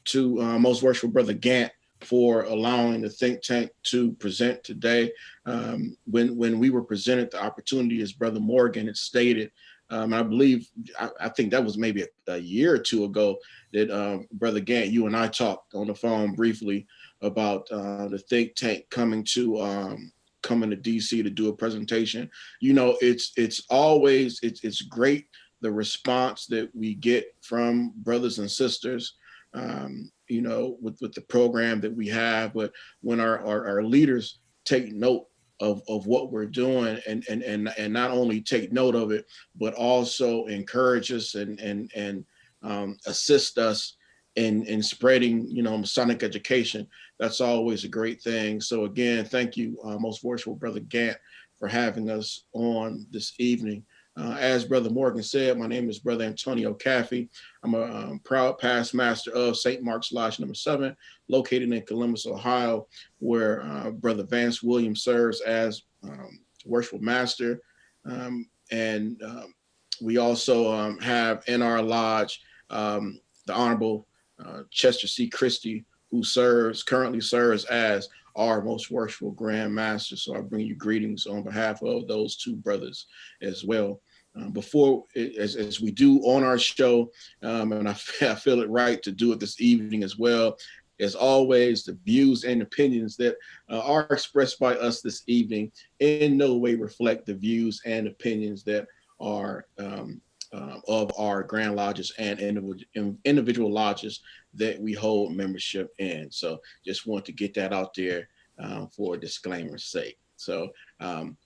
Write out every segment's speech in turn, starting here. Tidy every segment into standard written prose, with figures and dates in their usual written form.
to Most Worshipful Brother Gant for allowing the think tank to present today. When we were presented the opportunity, as Brother Morgan had stated, I believe, I think that was maybe a year or two ago that Brother Gant, you and I talked on the phone briefly about the think tank coming to DC to do a presentation. You know, it's always great, the response that we get from brothers and sisters, you know, with the program that we have. But when our leaders take note of what we're doing, and not only take note of it, but also encourage us and assist us in spreading, you know, Masonic education, that's always a great thing. So again, thank you, Most Worshipful Brother Gant, for having us on this evening. As Brother Morgan said, my name is Brother Antonio Caffey. I'm a proud past master of St. Mark's Lodge number 7, located in Columbus, Ohio, where Brother Vance Williams serves as worshipful master. And we also have in our lodge the Honorable Chester C. Christie, who currently serves as our most worshipful Grand Master. So I bring you greetings on behalf of those two brothers as well. As we do on our show, and I feel it right to do it this evening as well, as always, the views and opinions that are expressed by us this evening in no way reflect the views and opinions that are of our Grand Lodges and individual lodges that we hold membership in. So just want to get that out there for a disclaimer's sake. So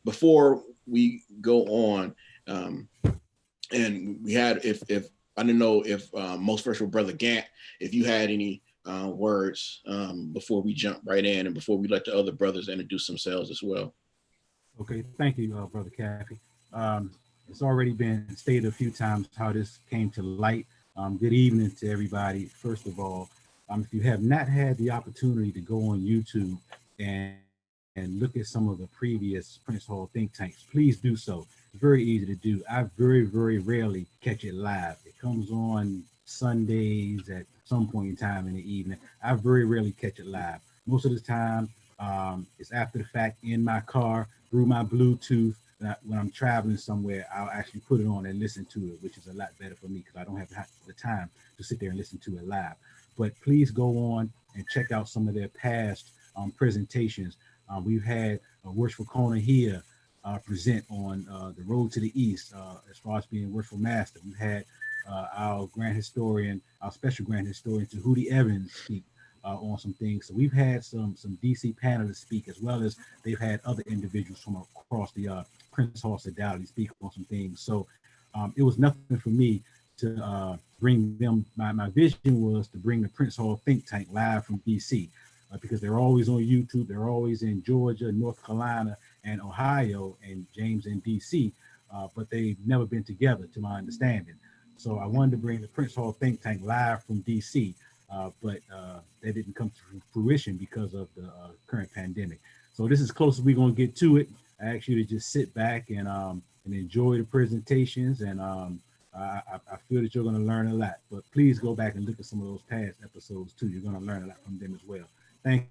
before we go on, and we had, if I didn't know if Most Worshipful Brother Gant, if you had any words before we jump right in and before we let the other brothers introduce themselves as well. Okay, thank you, Brother Caffey. It's already been stated a few times how this came to light. Good evening to everybody. First of all, if you have not had the opportunity to go on YouTube and look at some of the previous Prince Hall think tanks, please do so. It's very easy to do. I very, very rarely catch it live. It comes on Sundays at some point in time in the evening. I very rarely catch it live. Most of the time, it's after the fact in my car through my Bluetooth. When I'm traveling somewhere, I'll actually put it on and listen to it, which is a lot better for me because I don't have the time to sit there and listen to it live. But please go on and check out some of their past presentations. We've had Worshipful Kona here present on the Road to the East as far as being Worshipful Master. We've had our Grand Historian, our Special Grand Historian, Tahuti Evans speak on some things. So we've had some DC panelists speak, as well as they've had other individuals from across the Prince Hall Sodality speak on some things. So it was nothing for me to bring them. My vision was to bring the Prince Hall think tank live from DC because they're always on YouTube. They're always in Georgia, North Carolina, and Ohio, and James in DC, but they've never been together, to my understanding. So I wanted to bring the Prince Hall think tank live from DC, but that didn't come to fruition because of the current pandemic. So this is as close as we're going to get to it. I ask you to just sit back and enjoy the presentations, and I feel that you're going to learn a lot. But please go back and look at some of those past episodes too. You're going to learn a lot from them as well. Thank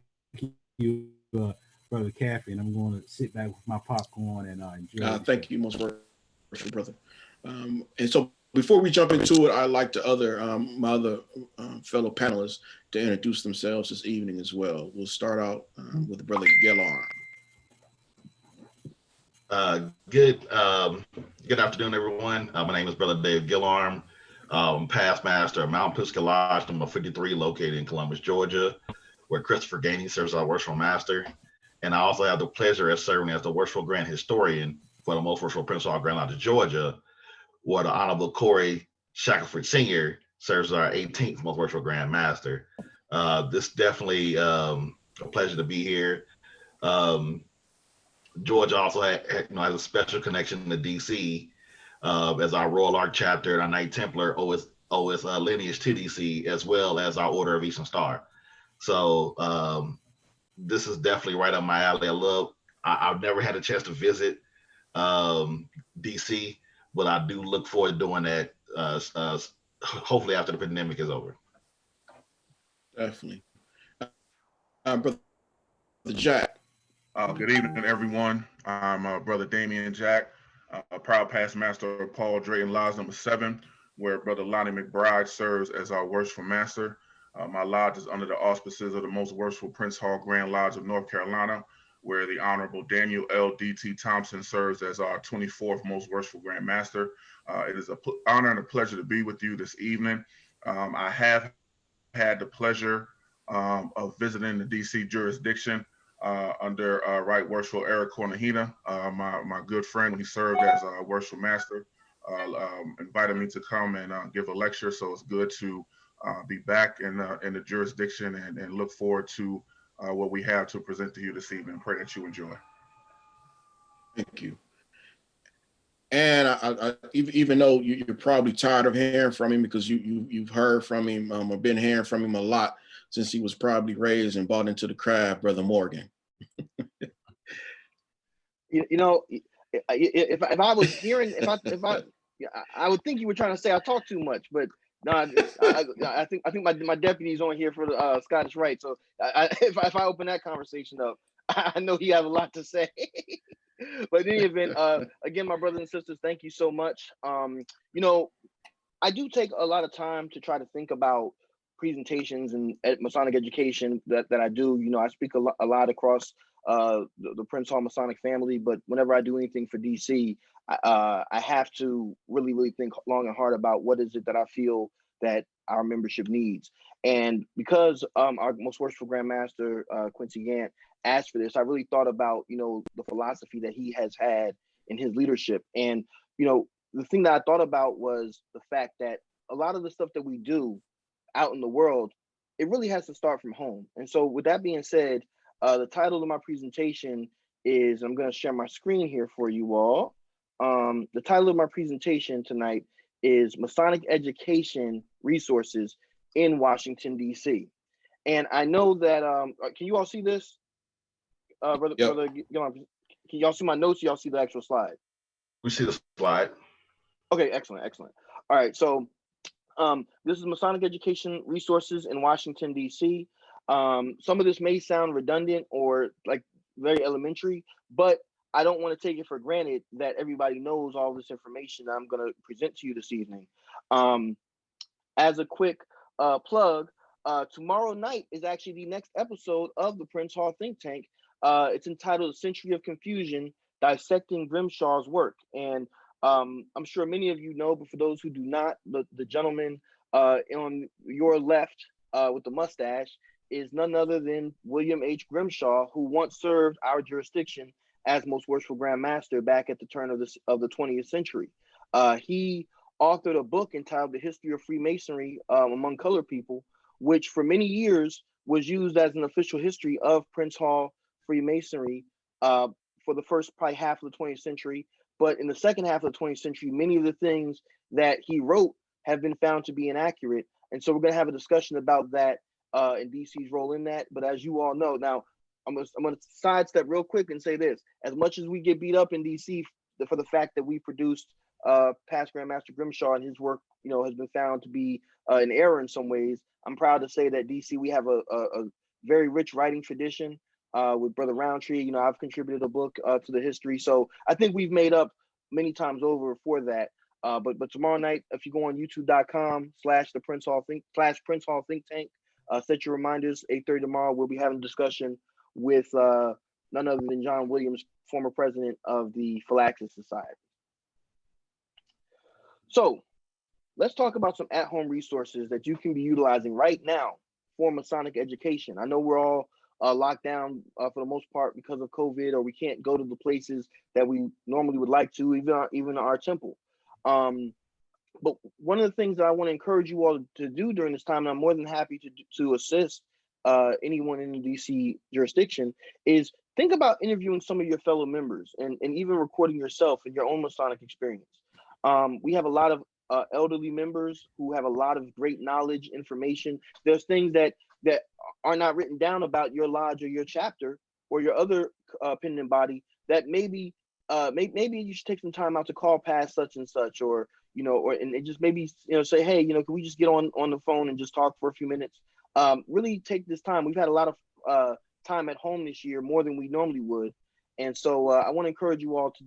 you, Brother Caffey, and I'm going to sit back with my popcorn and enjoy. Thank you, Most Worshipful Brother. And so before we jump into it, I'd like my other fellow panelists to introduce themselves this evening as well. We'll start out with Brother Gillarm. Good afternoon, everyone. My name is Brother Dave Gillarm. Past master of Mount Pisgah Lodge number 53, located in Columbus, Georgia, where Christopher Gainey serves as our worshipful master. And I also have the pleasure of serving as the worshipful grand historian for the Most Worshipful Prince Hall Grand Lodge of Georgia, where the Honorable Corey Shackelford Sr. serves as our 18th Most Worshipful Grand Master. This definitely a pleasure to be here. Georgia also has a special connection to DC as our Royal Ark chapter and our Knight Templar owes lineage to DC, as well as our Order of Eastern Star. So this is definitely right up my alley. I've never had a chance to visit DC, but I do look forward to doing that hopefully after the pandemic is over. Definitely. Brother Jack. Good evening, everyone. I'm Brother Damian Jack, a proud past master of Paul Drayton Lodge number 7, where Brother Lonnie McBride serves as our worshipful master. My lodge is under the auspices of the Most Worshipful Prince Hall Grand Lodge of North Carolina, where the Honorable Daniel L. D.T. Thompson serves as our 24th Most Worshipful Grand Master. It is an honor and a pleasure to be with you this evening. I have had the pleasure of visiting the D.C. jurisdiction under Right Worshipful Eric Cornahina, my good friend. He served as a worshipful master, invited me to come and give a lecture. So it's good to be back in the jurisdiction and look forward to what we have to present to you this evening. Pray that you enjoy. Thank you. And even though you're probably tired of hearing from him because you've heard from him or been hearing from him a lot since he was probably raised and bought into the craft, Brother Morgan. If I was hearing, I would think you were trying to say I talk too much, but no, I think my deputy's on here for the Scottish Rite. So if I open that conversation up, I know he has a lot to say. But in any event, again, my brothers and sisters, thank you so much. I do take a lot of time to try to think about presentations and Masonic education that I do. I speak a lot across the Prince Hall Masonic family, but whenever I do anything for DC, I have to really think long and hard about what is it that I feel that our membership needs. And because our most worshipful Grand Master, Quincy Gant, asked for this, I really thought about, the philosophy that he has had in his leadership. And, the thing that I thought about was the fact that a lot of the stuff that we do out in the world, it really has to start from home. And so with that being said, the title of my presentation is, I'm going to share my screen here for you all. The title of my presentation tonight is Masonic Education Resources in Washington, D.C. And I know that, can you all see this? Brother, can y'all see my notes? Y'all see the actual slide? We see the slide. Okay, excellent. All right, so this is Masonic Education Resources in Washington, D.C. Some of this may sound redundant or like very elementary, but I don't want to take it for granted that everybody knows all this information that I'm going to present to you this evening. As a quick plug, tomorrow night is actually the next episode of the Prince Hall Think Tank. It's entitled A Century of Confusion, Dissecting Grimshaw's Work. And I'm sure many of you know, but for those who do not, the gentleman on your left with the mustache is none other than William H. Grimshaw, who once served our jurisdiction as Most Worshipful Grand Master back at the turn of the 20th century. He authored a book entitled The History of Freemasonry Among Colored People, which for many years was used as an official history of Prince Hall Freemasonry for the first probably half of the 20th century. But in the second half of the 20th century, many of the things that he wrote have been found to be inaccurate. And so we're going to have a discussion about that and DC's role in that. But as you all know, now I'm going to sidestep real quick and say this. As much as we get beat up in DC for the fact that we produced past Grandmaster Grimshaw and his work, has been found to be an error in some ways, I'm proud to say that DC, we have a very rich writing tradition with Brother Roundtree. I've contributed a book to the history. So I think we've made up many times over for that. But tomorrow night, if you go on youtube.com/the Prince Hall Think Tank, set your reminders, 8:30 tomorrow, we'll be having a discussion with none other than John Williams, former president of the Philaxis Society. So let's talk about some at-home resources that you can be utilizing right now for Masonic education. I know we're all locked down for the most part because of COVID, or we can't go to the places that we normally would like to, even our temple. But one of the things that I want to encourage you all to do during this time, and I'm more than happy to assist anyone in the DC jurisdiction, is think about interviewing some of your fellow members and even recording yourself and your own Masonic experience. We have a lot of elderly members who have a lot of great knowledge, information. There's things that are not written down about your lodge or your chapter or your other pendant body that maybe you should take some time out to call past such and such, or and just maybe say, hey, can we just get on the phone and just talk for a few minutes? really take this time. We've had a lot of time at home this year, more than we normally would, and so I want to encourage you all to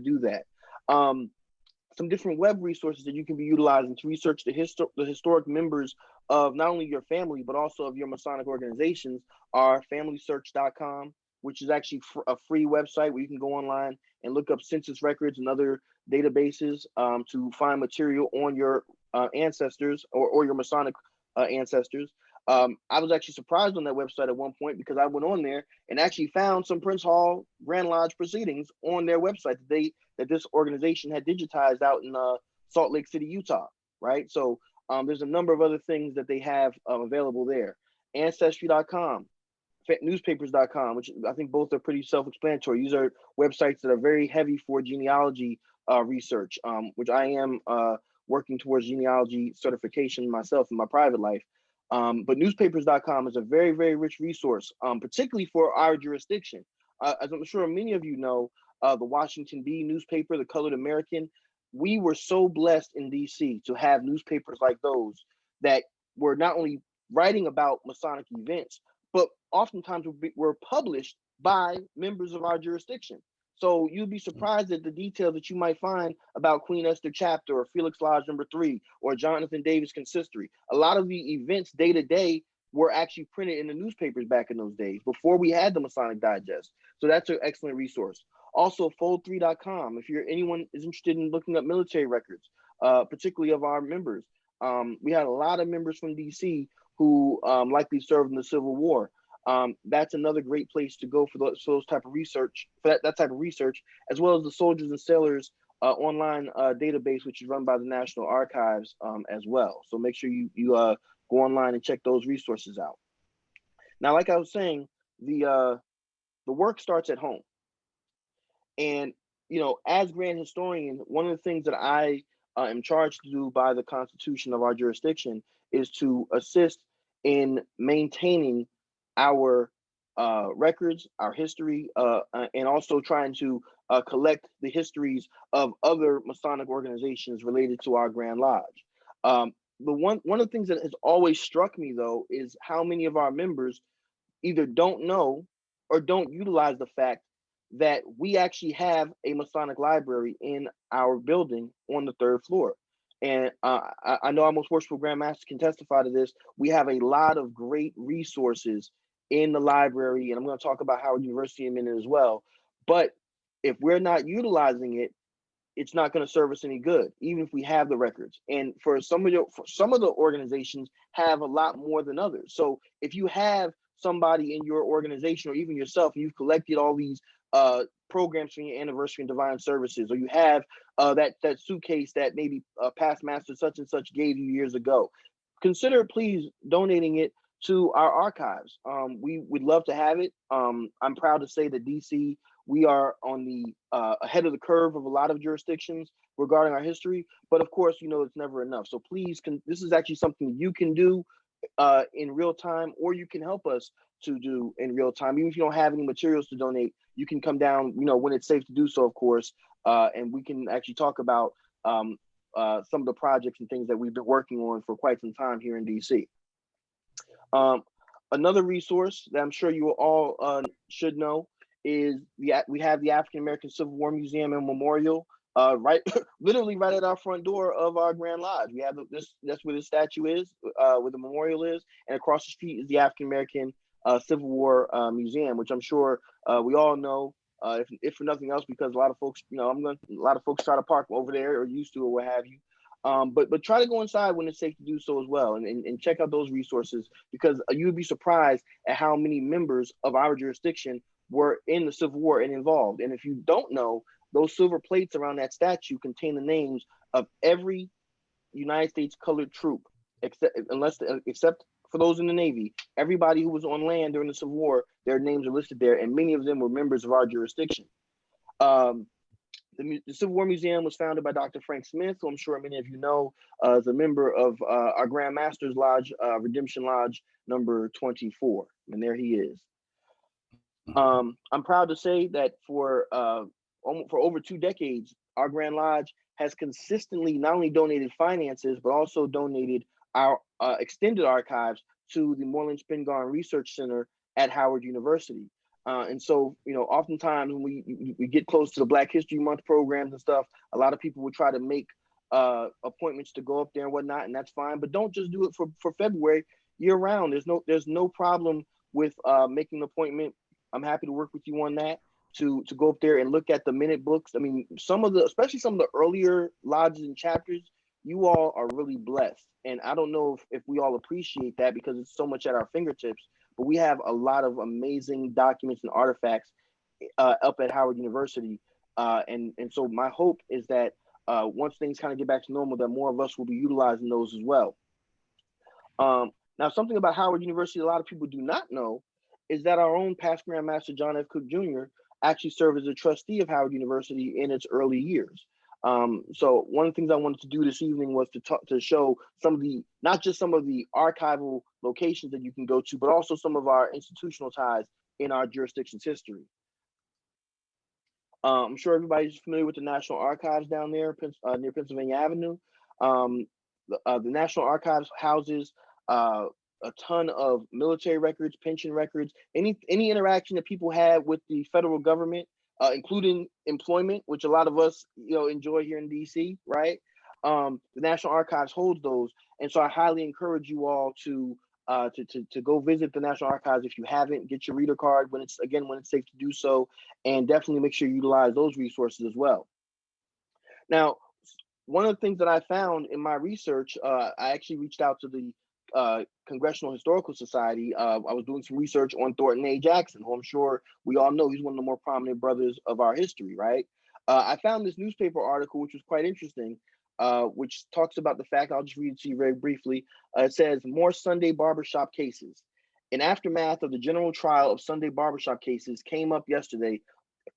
do that. Some different web resources that you can be utilizing to research the historic members of not only your family but also of your Masonic organizations are FamilySearch.com, which is actually a free website where you can go online and look up census records and other databases to find material on your ancestors or your Masonic ancestors. I was actually surprised on that website at one point because I went on there and actually found some Prince Hall Grand Lodge proceedings on their website that this organization had digitized out in Salt Lake City, Utah, right? So there's a number of other things that they have available there. Ancestry.com, newspapers.com, which I think both are pretty self-explanatory. These are websites that are very heavy for genealogy research, which I am working towards genealogy certification myself in my private life. But newspapers.com is a very, very rich resource, particularly for our jurisdiction. As I'm sure many of you know, the Washington Bee newspaper, the Colored American, we were so blessed in DC to have newspapers like those that were not only writing about Masonic events, but oftentimes were published by members of our jurisdiction. So you'd be surprised at the details that you might find about Queen Esther Chapter or Felix Lodge Number 3 or Jonathan Davis Consistory. A lot of the events day to day were actually printed in the newspapers back in those days before we had the Masonic Digest. So that's an excellent resource. Also, fold3.com, if anyone is interested in looking up military records, particularly of our members. We had a lot of members from DC who likely served in the Civil War. That's another great place to go for those type of research, for that type of research, as well as the Soldiers and Sailors online database, which is run by the National Archives as well. So make sure you go online and check those resources out. Now, like I was saying, the work starts at home. And, as Grand Historian, one of the things that I am charged to do by the Constitution of our jurisdiction is to assist in maintaining our records, our history, and also trying to collect the histories of other Masonic organizations related to our Grand Lodge. One of the things that has always struck me, though, is how many of our members either don't know or don't utilize the fact that we actually have a Masonic library in our building on the 3rd floor. And I know our most worshipful Grandmaster can testify to this. We have a lot of great resources in the library, and I'm going to talk about Howard University in a minute as well. But if we're not utilizing it, it's not going to serve us any good, even if we have the records. And for some of the organizations have a lot more than others. So if you have somebody in your organization or even yourself, and you've collected all these programs for your anniversary and divine services, or you have that suitcase that maybe past master such and such gave you years ago, consider please donating it to our archives. We would love to have it. I'm proud to say that DC, we are on the ahead of the curve of a lot of jurisdictions regarding our history, but of course, it's never enough. So please, this is actually something you can do in real time, or you can help us to do in real time. Even if you don't have any materials to donate, you can come down, when it's safe to do so, of course, and we can actually talk about some of the projects and things that we've been working on for quite some time here in DC. Another resource that I'm sure you all should know is we have the African American Civil War Museum and Memorial literally right at our front door of our Grand Lodge. We have that's where the statue is, where the memorial is, and across the street is the African American Civil War Museum, which I'm sure we all know, if for nothing else, because a lot of folks, a lot of folks try to park over there or used to or what have you. But try to go inside when it's safe to do so as well, and check out those resources, because you would be surprised at how many members of our jurisdiction were in the Civil War and involved. And if you don't know, those silver plates around that statue contain the names of every United States colored troop, except for those in the Navy. Everybody who was on land during the Civil War, their names are listed there, and many of them were members of our jurisdiction. The Civil War Museum was founded by Dr. Frank Smith, who I'm sure many of you know as a member of our Grand Master's Lodge, Redemption Lodge number 24, and there he is. I'm proud to say that for over 2 decades, our Grand Lodge has consistently not only donated finances, but also donated our extended archives to the Moreland Spingarn Research Center at Howard University. And so, oftentimes when we get close to the Black History Month programs and stuff, a lot of people will try to make appointments to go up there and whatnot, and that's fine. But don't just do it for February, year round. There's no problem with making an appointment. I'm happy to work with you on that to go up there and look at the minute books. I mean, especially some of the earlier lodges and chapters, you all are really blessed. And I don't know if we all appreciate that because it's so much at our fingertips, but we have a lot of amazing documents and artifacts up at Howard University. And so my hope is that once things kind of get back to normal, that more of us will be utilizing those as well. Now, something about Howard University a lot of people do not know is that our own past Grand Master John F. Cook Jr. actually served as a trustee of Howard University in its early years. So one of the things I wanted to do this evening was to show not just some of the archival locations that you can go to, but also some of our institutional ties in our jurisdiction's history. I'm sure everybody's familiar with the National Archives down there near Pennsylvania Avenue. The National Archives houses a ton of military records, pension records, any interaction that people have with the federal government, including employment, which a lot of us enjoy here in DC, right? The National Archives holds those, and so I highly encourage you all to go visit the National Archives if you haven't. Get your reader card when it's safe to do so, and definitely make sure you utilize those resources as well. Now, one of the things that I found in my research, I actually reached out to the Congressional Historical Society. I was doing some research on Thornton A. Jackson, who I'm sure we all know he's one of the more prominent brothers of our history, right? I found this newspaper article, which was quite interesting, which talks about the fact, I'll just read it to you very briefly. It says, more Sunday barbershop cases. An aftermath of the general trial of Sunday barbershop cases came up yesterday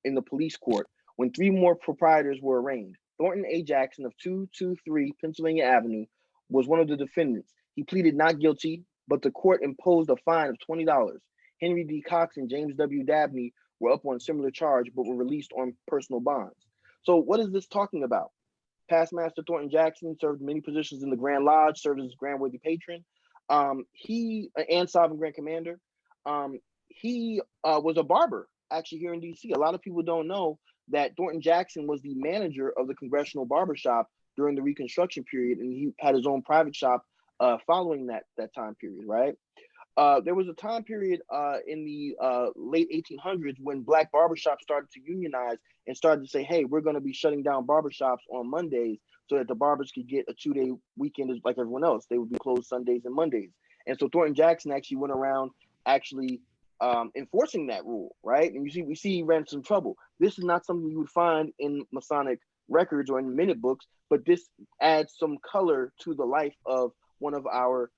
in the police court when 3 more proprietors were arraigned. Thornton A. Jackson of 223 Pennsylvania Avenue was one of the defendants. He pleaded not guilty, but the court imposed a fine of $20. Henry D. Cox and James W. Dabney were up on a similar charge, but were released on personal bonds. So what is this talking about? Past Master Thornton Jackson served many positions in the Grand Lodge, served as Grand Worthy Patron. And Sovereign Grand Commander. He was a barber actually here in DC. A lot of people don't know that Thornton Jackson was the manager of the Congressional Barbershop during the Reconstruction period, and he had his own private shop following that time period, right? There was a time period in the late 1800s when Black barbershops started to unionize and started to say, hey, we're going to be shutting down barbershops on Mondays so that the barbers could get a 2-day weekend like everyone else. They would be closed Sundays and Mondays. And so Thornton Jackson actually went around enforcing that rule, right? And we see he ran into some trouble. This is not something you would find in Masonic records or in minute books, but this adds some color to the life of one of our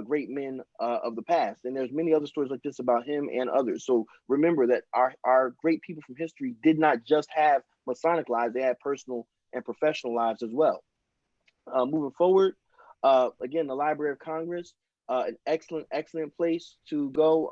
great men of the past. And there's many other stories like this about him and others. So remember that our great people from history did not just have Masonic lives, they had personal and professional lives as well. Moving forward, again, the Library of Congress, an excellent place to go.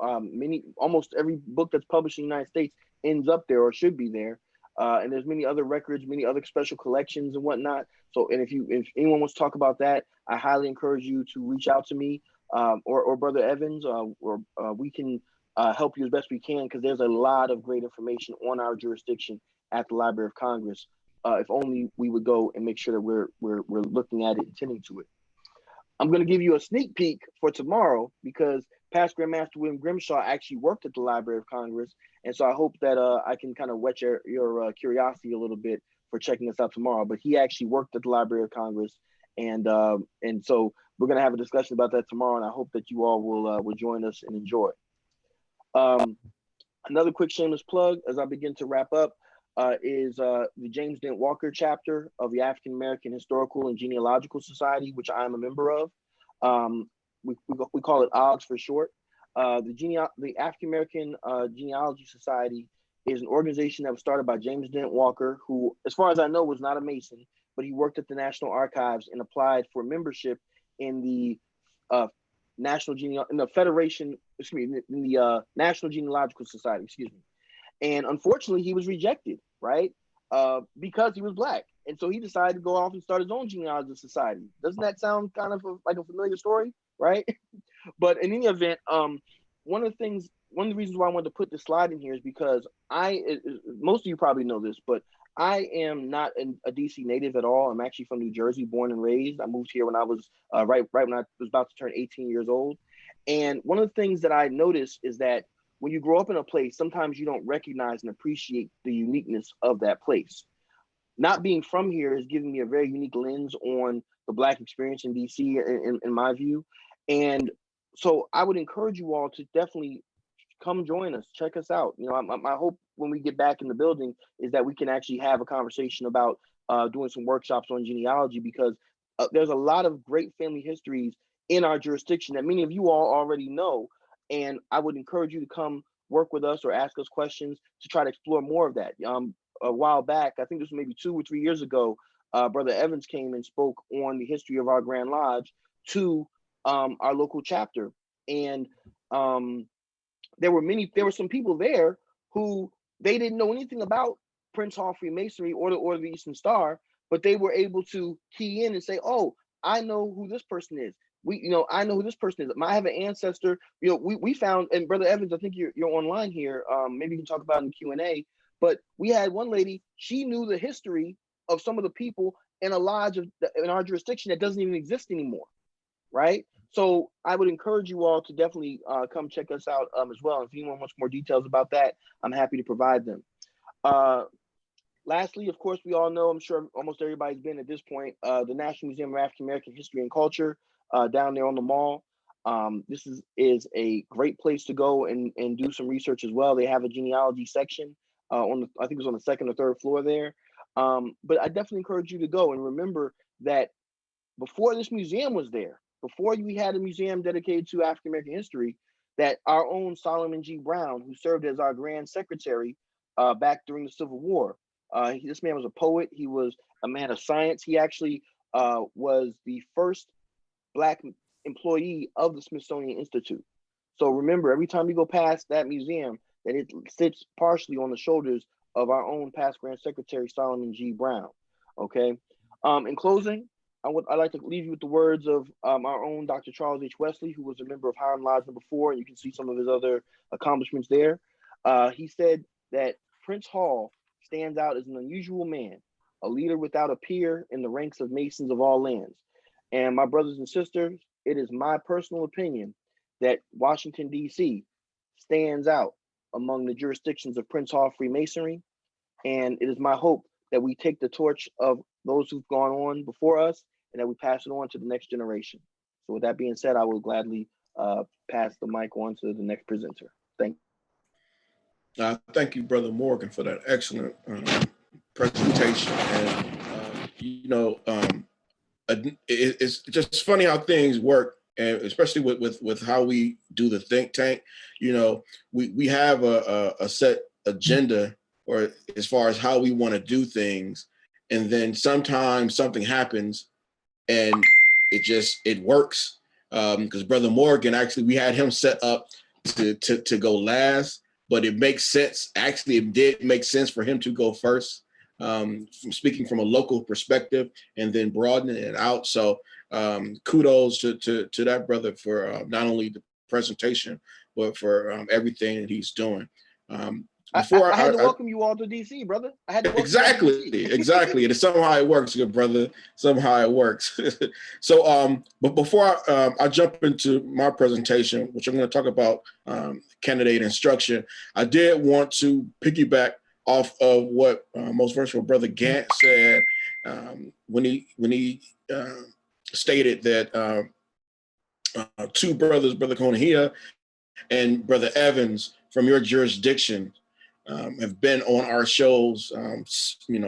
Almost every book that's published in the United States ends up there or should be there. And there's many other records, many other special collections and whatnot. So, and if anyone wants to talk about that, I highly encourage you to reach out to me or Brother Evans, or we can help you as best we can, because there's a lot of great information on our jurisdiction at the Library of Congress. If only we would go and make sure that we're looking at it and tending to it. I'm going to give you a sneak peek for tomorrow, because past Grandmaster William Grimshaw actually worked at the Library of Congress. And so I hope that I can kind of whet your curiosity a little bit for checking us out tomorrow. But he actually worked at the Library of Congress. And so we're going to have a discussion about that tomorrow. And I hope that you all will join us and enjoy. Another quick shameless plug as I begin to wrap up is the James Dent Walker chapter of the African American Historical and Genealogical Society, which I am a member of. We call it OGS for short. The African American Genealogy Society is an organization that was started by James Dent Walker, who, as far as I know, was not a Mason, but he worked at the National Archives and applied for membership in the National Genealogical Society, And unfortunately, he was rejected, right? Because he was Black. And so he decided to go off and start his own genealogical society. Doesn't that sound kind of like a familiar story, right? But in any event, one of the reasons why I wanted to put this slide in here is because most of you probably know this, but I am not a DC native at all. I'm actually from New Jersey, born and raised. I moved here when I was right when I was about to turn 18 years old. And one of the things that I noticed is that when you grow up in a place, sometimes you don't recognize and appreciate the uniqueness of that place. Not being from here has given me a very unique lens on the Black experience in DC, in my view. And so I would encourage you all to definitely come join us, check us out. You know, my hope when we get back in the building is that we can actually have a conversation about doing some workshops on genealogy, because there's a lot of great family histories in our jurisdiction that many of you all already know. And I would encourage you to come work with us or ask us questions to try to explore more of that. A while back, I think this was maybe 2 or 3 years ago, Brother Evans came and spoke on the history of our Grand Lodge to our local chapter. And there were some people there who they didn't know anything about Prince Hall Freemasonry or the Order of the Eastern Star, but they were able to key in and say, "Oh, I know who this person is. I know who this person is. I have an ancestor. We found." And Brother Evans, I think you're online here. Maybe you can talk about it in the Q&A. But we had one lady. She knew the history of some of the people in a lodge in our jurisdiction that doesn't even exist anymore, right? So I would encourage you all to definitely come check us out as well. If anyone wants more details about that, I'm happy to provide them. Lastly, of course, we all know, I'm sure almost everybody's been at this point, the National Museum of African American History and Culture down there on the mall. This is a great place to go and do some research as well. They have a genealogy section I think it was on the second or third floor there. But I definitely encourage you to go and remember that before this museum was there, before we had a museum dedicated to African American history, that our own Solomon G. Brown, who served as our Grand Secretary back during the Civil War, this man was a poet. He was a man of science. He actually was the first Black employee of the Smithsonian Institute. So remember, every time you go past that museum, that it sits partially on the shoulders of our own past Grand Secretary Solomon G. Brown. Okay. In closing, I'd like to leave you with the words of our own Dr. Charles H. Wesley, who was a member of Hiram Lodge number 4, and you can see some of his other accomplishments there. He said that Prince Hall stands out as an unusual man, a leader without a peer in the ranks of Masons of all lands. And my brothers and sisters, it is my personal opinion that Washington, D.C. stands out among the jurisdictions of Prince Hall Freemasonry. And it is my hope that we take the torch of those who've gone on before us and that we pass it on to the next generation. So with that being said, I will gladly pass the mic on to the next presenter. Thank you. Thank you, Brother Morgan, for that excellent presentation. And, it's just funny how things work, and especially with how we do the think tank. We have a set agenda, or as far as how we want to do things, and then sometimes something happens and it works, because Brother Morgan, actually we had him set up to go last, but it makes sense. Actually, it did make sense for him to go first, from speaking from a local perspective and then broadening it out. So kudos to that brother for not only the presentation, but for everything that he's doing. I had to welcome you all to DC, brother. I had to exactly. And somehow it works, good brother. Somehow it works. So, but before I jump into my presentation, which I'm going to talk about candidate instruction, I did want to piggyback off of what Most Worshipful Brother Gant said when he stated that two brothers, Brother Konahia and Brother Evans from your jurisdiction, have been on our shows,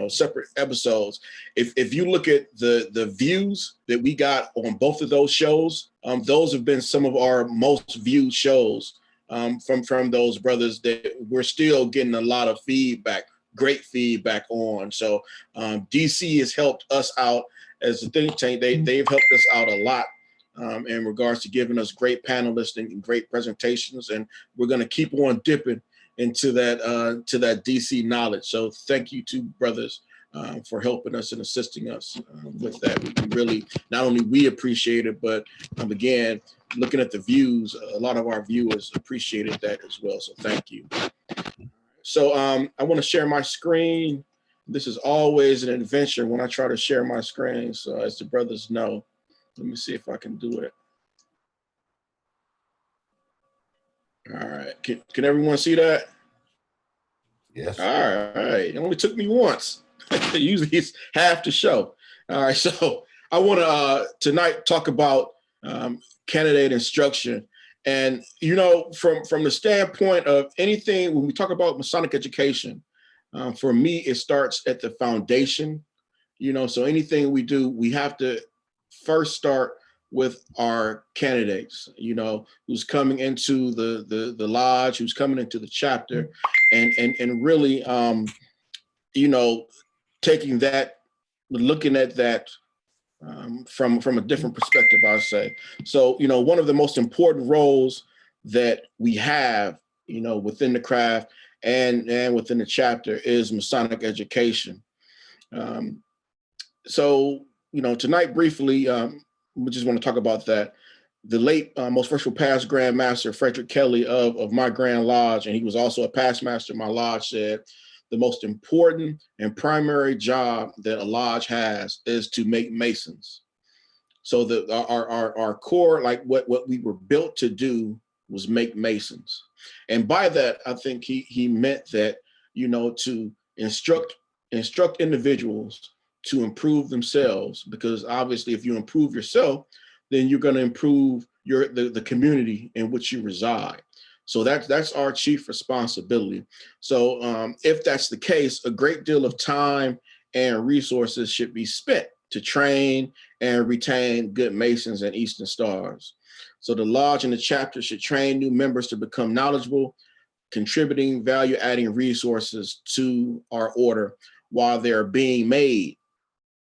separate episodes. If you look at the views that we got on both of those shows, those have been some of our most viewed shows from those brothers that we're still getting a lot of feedback, great feedback on. So DC has helped us out as a think tank. They've helped us out a lot in regards to giving us great panelists and great presentations, and we're going to keep on dipping into that DC knowledge. So thank you to brothers for helping us and assisting us with that. We really, not only we appreciate it, but again, looking at the views, a lot of our viewers appreciated that as well. So thank you. So I want to share my screen. This is always an adventure when I try to share my screen. So as the brothers know, let me see if I can do it. All right, can everyone see that? Yes. All right, it only took me once. Usually it's half the show. All right, so I want to tonight talk about candidate instruction. And, you know, from the standpoint of anything, when we talk about Masonic education, for me, it starts at the foundation, you know, so anything we do, we have to first start with our candidates, you know, who's coming into the lodge, who's coming into the chapter, and really, you know, taking that, looking at that from a different perspective, I'll say. So, you know, one of the most important roles that we have, you know, within the craft and within the chapter is Masonic education. So, you know, tonight briefly, we just want to talk about that. The late, most worshipful past Grand Master Frederick Kelly of my Grand Lodge, and he was also a past master of my lodge, said, the most important and primary job that a lodge has is to make Masons. So our core, like what we were built to do, was make Masons. And by that, I think he meant that, you know, to instruct individuals to improve themselves, because obviously if you improve yourself, then you're going to improve the community in which you reside. So that's our chief responsibility. So if that's the case, a great deal of time and resources should be spent to train and retain good Masons and Eastern Stars. So the lodge and the chapter should train new members to become knowledgeable, contributing value-adding resources to our order while they're being made.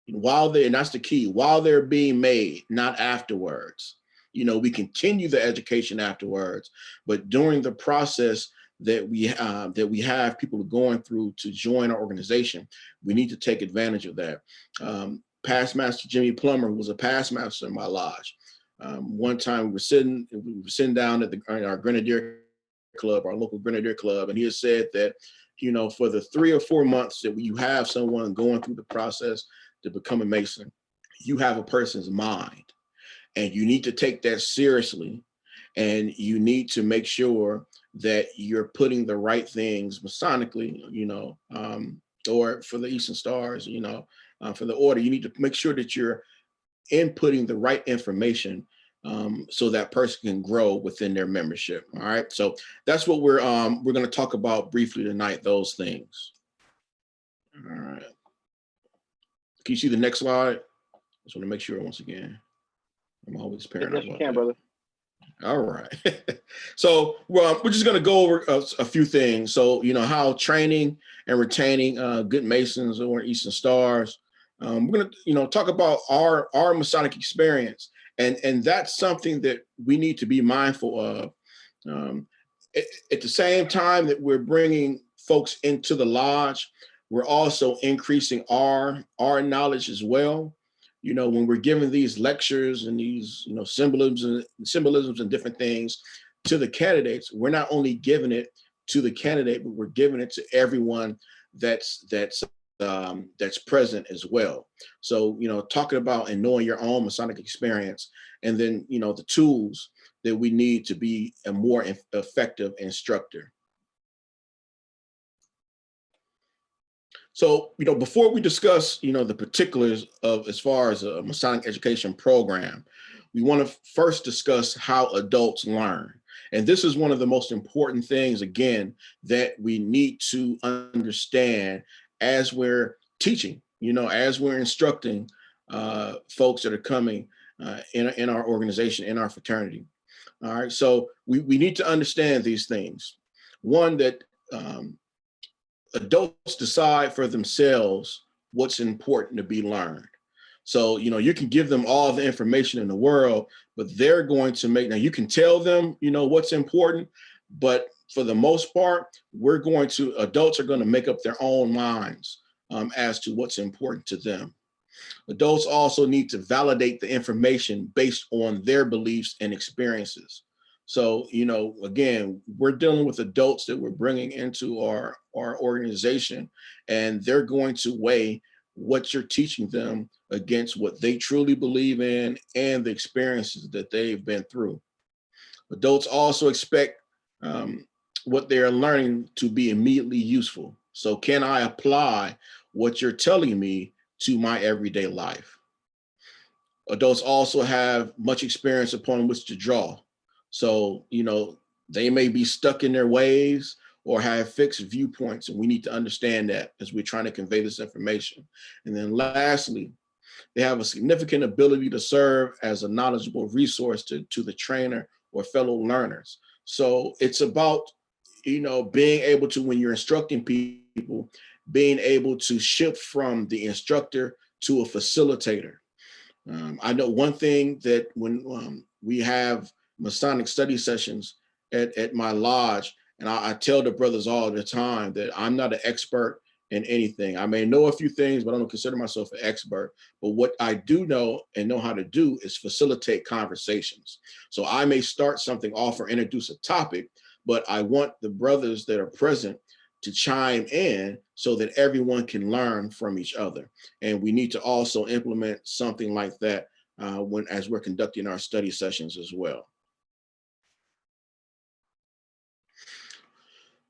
And that's the key, while they're being made, not afterwards. You know, we continue the education afterwards, but during the process that we have people going through to join our organization, we need to take advantage of that. Past Master Jimmy Plummer, who was a past master in my lodge, one time we were sitting down at our Grenadier Club, our local Grenadier Club, and he has said that, you know, for the 3 or 4 months that you have someone going through the process to become a Mason, you have a person's mind. And you need to take that seriously, and you need to make sure that you're putting the right things Masonically, you know, or for the Eastern Stars, you know, for the order, you need to make sure that you're inputting the right information so that person can grow within their membership. All right, so that's what we're going to talk about briefly tonight. Those things. All right. Can you see the next slide? I just want to make sure once again. I'm always paranoid. Yes, you can, brother. All right. So we're just going to go over a few things. So, you know, how training and retaining good Masons or Eastern Stars. We're going to, you know, talk about our Masonic experience. And that's something that we need to be mindful of. At the same time that we're bringing folks into the lodge, we're also increasing our knowledge as well. You know, when we're giving these lectures and these, you know, symbolisms and different things to the candidates, we're not only giving it to the candidate, but we're giving it to everyone that's present as well. So, you know, talking about and knowing your own Masonic experience, and then, you know, the tools that we need to be a more effective instructor. So, you know, before we discuss, you know, the particulars of as far as a Masonic education program, we want to first discuss how adults learn. And this is one of the most important things, again, that we need to understand as we're teaching, you know, as we're instructing folks that are coming in our organization, in our fraternity. All right, so we need to understand these things. One, that adults decide for themselves what's important to be learned. So, you know, you can give them all the information in the world, but they're going to now you can tell them, you know, what's important, but for the most part, adults are going to make up their own minds as to what's important to them. Adults also need to validate the information based on their beliefs and experiences. So, again, we're dealing with adults that we're bringing into our organization, and they're going to weigh what you're teaching them against what they truly believe in and the experiences that they've been through. Adults also expect what they're learning to be immediately useful. So can I apply what you're telling me to my everyday life? Adults also have much experience upon which to draw. So, they may be stuck in their ways or have fixed viewpoints, and we need to understand that as we're trying to convey this information. And then lastly, they have a significant ability to serve as a knowledgeable resource to the trainer or fellow learners. So it's about, being able to, when you're instructing people, being able to shift from the instructor to a facilitator. I know one thing that when we have Masonic study sessions at my lodge, and I tell the brothers all the time that I'm not an expert in anything. I may know a few things, but I don't consider myself an expert. But what I do know and know how to do is facilitate conversations. So I may start something off or introduce a topic, but I want the brothers that are present to chime in so that everyone can learn from each other. And we need to also implement something like that as we're conducting our study sessions as well.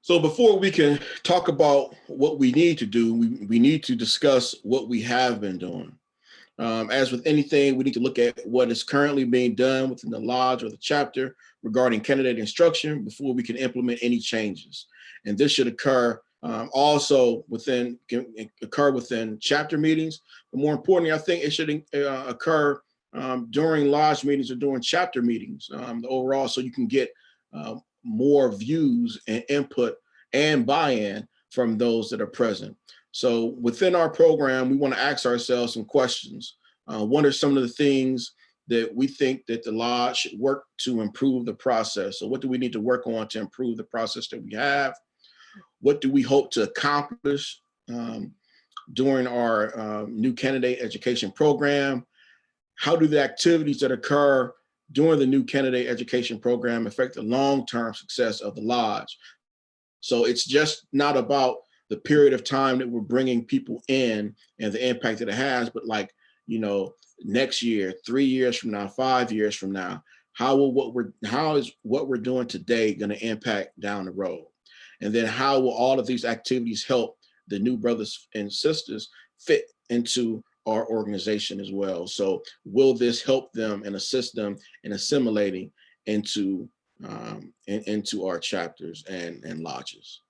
So before we can talk about what we need to do, we need to discuss what we have been doing. As with anything, we need to look at what is currently being done within the lodge or the chapter regarding candidate instruction before we can implement any changes. And this should occur also within chapter meetings. But more importantly, I think it should occur during lodge meetings or during chapter meetings overall, so you can get more views and input and buy-in from those that are present. So within our program, we want to ask ourselves some questions. What are some of the things that we think that the lodge should work to improve the process? So what do we need to work on to improve the process that we have? What do we hope to accomplish during our new candidate education program? How do the activities that occur during the new candidate education program affect the long-term success of the lodge? So it's just not about the period of time that we're bringing people in and the impact that it has, but next year, 3 years from now, 5 years from now, how is what we're doing today going to impact down the road? And then how will all of these activities help the new brothers and sisters fit into our organization as well? So will this help them and assist them in assimilating into our chapters and lodges?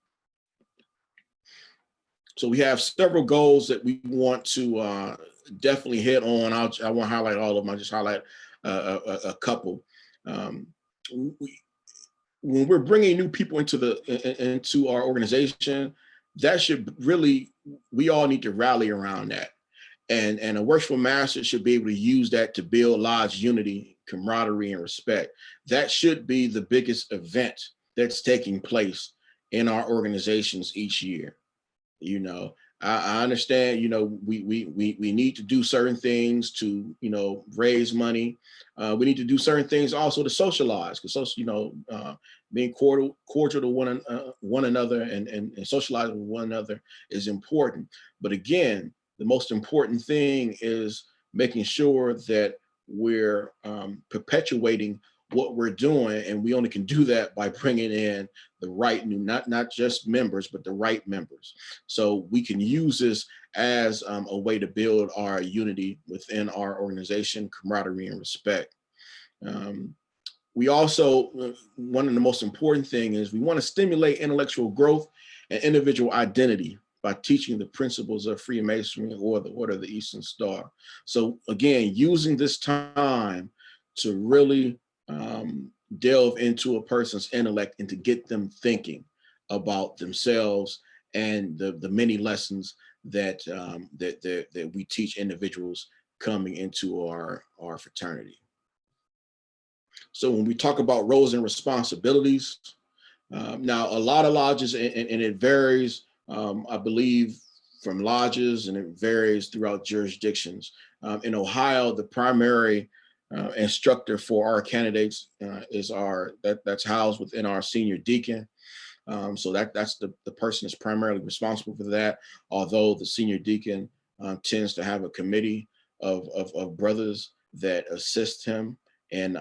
So we have several goals that we want to definitely hit on. I won't highlight all of them. I'll just highlight a couple. When we're bringing new people into our organization, that should really, we all need to rally around that. And a worshipful master should be able to use that to build lodge unity, camaraderie, and respect. That should be the biggest event that's taking place in our organizations each year. I understand, we need to do certain things to, raise money. We need to do certain things also to socialize, because, being cordial to one another and socializing with one another is important. But again, the most important thing is making sure that we're perpetuating what we're doing, and we only can do that by bringing in the right new, not just members, but the right members. So we can use this as a way to build our unity within our organization, camaraderie, and respect. We also, one of the most important thing is we want to stimulate intellectual growth and individual identity by teaching the principles of Freemasonry or the Order of the Eastern Star. So again, using this time to really delve into a person's intellect and to get them thinking about themselves and the many lessons that we teach individuals coming into our fraternity. So when we talk about roles and responsibilities, now a lot of lodges, and it varies, I believe from lodges, and it varies throughout jurisdictions. In Ohio, the primary instructor for our candidates is that's housed within our senior deacon. So that's the person that's primarily responsible for that. Although the senior deacon tends to have a committee of brothers that assist him in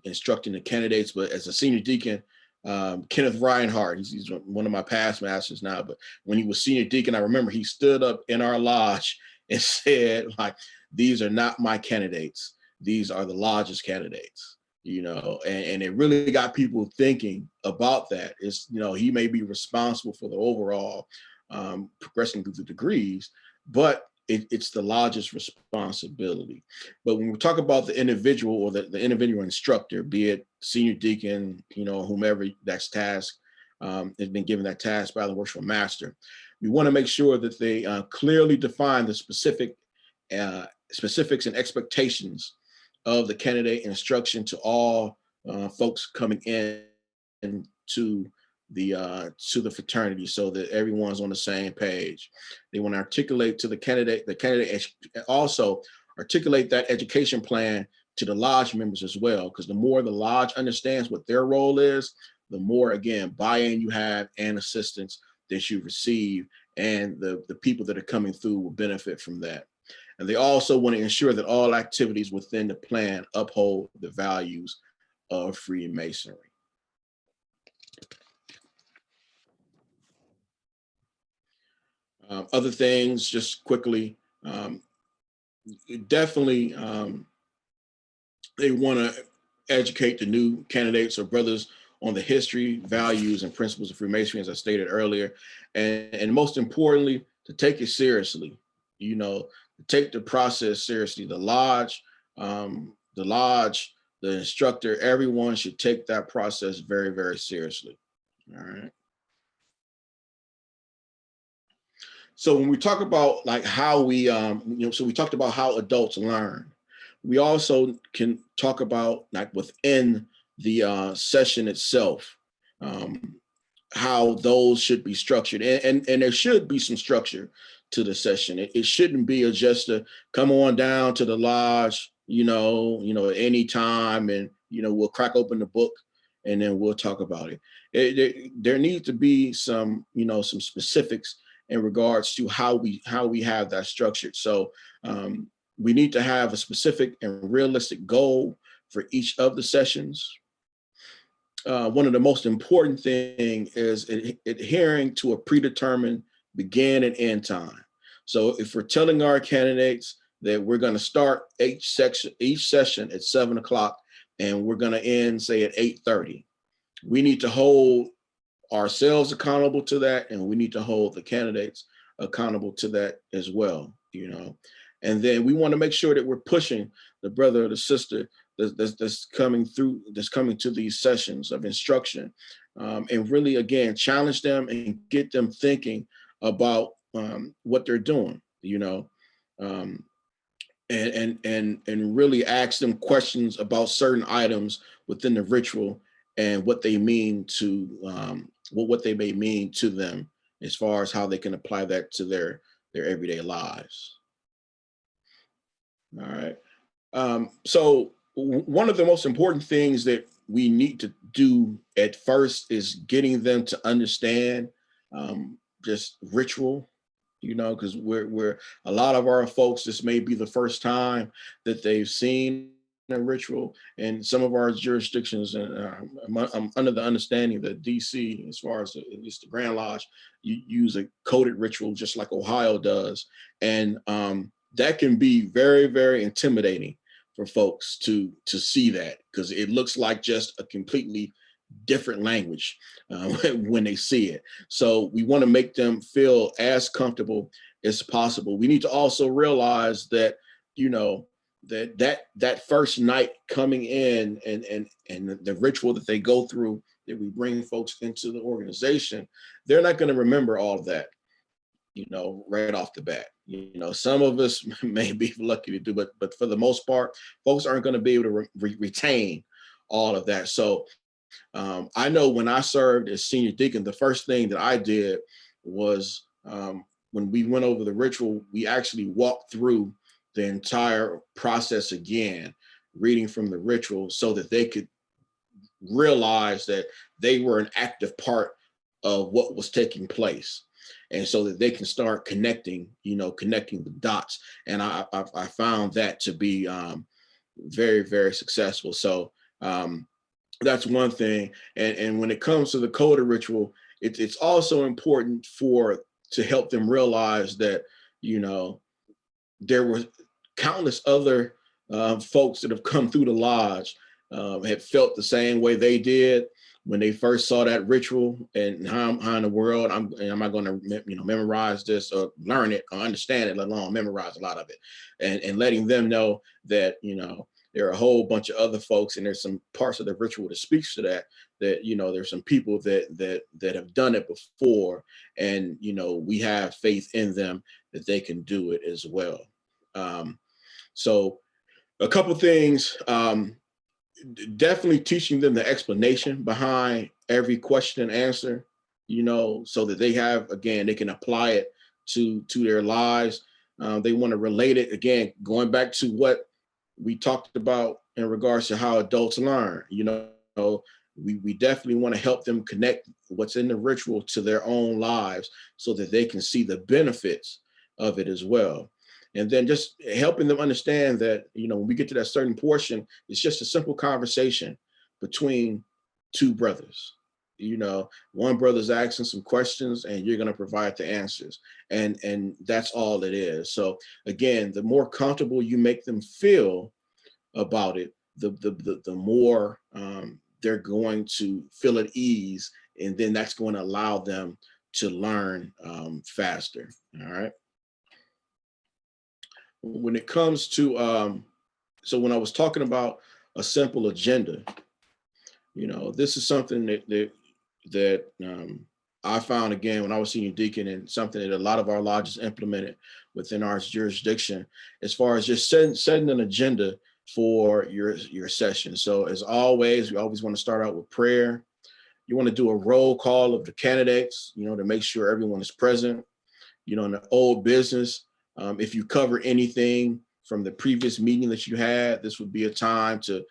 instructing the candidates. But as a senior deacon, Kenneth Reinhardt, he's one of my past masters now, but when he was senior deacon, I remember he stood up in our lodge and said, like, these are not my candidates. These are the lodge's candidates, and it really got people thinking about that. It's, he may be responsible for the overall progressing through the degrees, but it's the lodge's responsibility. But when we talk about the individual or the individual instructor, be it senior deacon, whomever that's tasked, has been given that task by the worshipful master, we want to make sure that they clearly define the specifics and expectations of the candidate instruction to all folks coming in to the fraternity, so that everyone's on the same page. They want to articulate to the candidate also articulate that education plan to the lodge members as well, because the more the lodge understands what their role is, the more, again, buy-in you have and assistance that you receive, and the people that are coming through will benefit from that. And they also want to ensure that all activities within the plan uphold the values of Freemasonry. Other things, just quickly, definitely they want to educate the new candidates or brothers on the history, values, and principles of Freemasonry, as I stated earlier, and most importantly, to take it seriously. Take the process seriously. The lodge, the instructor, everyone should take that process very, very seriously. All right. So when we talk about like how we, so we talked about how adults learn. We also can talk about, like, within the session itself, how those should be structured, and there should be some structure to the session. It shouldn't be just a come on down to the lodge, at any time, and we'll crack open the book and then we'll talk about it. There needs to be some some specifics in regards to how we have that structured. So we need to have a specific and realistic goal for each of the sessions. One of the most important things is adhering to a predetermined begin and end time. So if we're telling our candidates that we're going to start each session at 7 o'clock and we're going to end, say, at 8:30, we need to hold ourselves accountable to that, and we need to hold the candidates accountable to that as well. And then we want to make sure that we're pushing the brother or the sister that's coming to these sessions of instruction, and really, again, challenge them and get them thinking about what they're doing, and really ask them questions about certain items within the ritual and what they mean to what they may mean to them, as far as how they can apply that to their everyday lives. All right. So one of the most important things that we need to do at first is getting them to understand just ritual, because we're a lot of our folks, this may be the first time that they've seen a ritual. And some of our jurisdictions, I'm under the understanding that DC, as far as at least the Grand Lodge, you use a coded ritual just like Ohio does. And that can be very, very intimidating for folks to see that, because it looks like just a completely different language when they see it. So we want to make them feel as comfortable as possible. We need to also realize that, that first night coming in and the ritual that they go through, that we bring folks into the organization, they're not going to remember all of that, right off the bat. Some of us may be lucky to do, but for the most part, folks aren't going to be able to retain all of that. So I know when I served as senior deacon, the first thing that I did was when we went over the ritual, we actually walked through the entire process again, reading from the ritual so that they could realize that they were an active part of what was taking place. And so that they can start connecting the dots. And I found that to be very, very successful. So that's one thing. And when it comes to the coda ritual, it's also important to help them realize that, there were countless other folks that have come through the lodge, had felt the same way they did when they first saw that ritual, and how in the world am I going to memorize this or learn it or understand it, let alone memorize a lot of it, and letting them know that there are a whole bunch of other folks, and there's some parts of the ritual that speaks to that there's some people that have done it before, and we have faith in them that they can do it as well. So a couple things. Definitely teaching them the explanation behind every question and answer, so that they can apply it to their lives. They want to relate it, again, going back to what we talked about in regards to how adults learn. We definitely want to help them connect what's in the ritual to their own lives so that they can see the benefits of it as well. And then just helping them understand that, when we get to that certain portion, it's just a simple conversation between two brothers. One brother's asking some questions and you're going to provide the answers. And that's all it is. So again, the more comfortable you make them feel about it, the more they're going to feel at ease. And then that's going to allow them to learn faster. All right. When it comes to, so when I was talking about a simple agenda, this is something that I found, again, when I was senior deacon, and something that a lot of our lodges implemented within our jurisdiction, as far as just setting an agenda for your session. So as always, we always want to start out with prayer. You want to do a roll call of the candidates, to make sure everyone is present. In the old business, if you cover anything from the previous meeting that you had, this would be a time to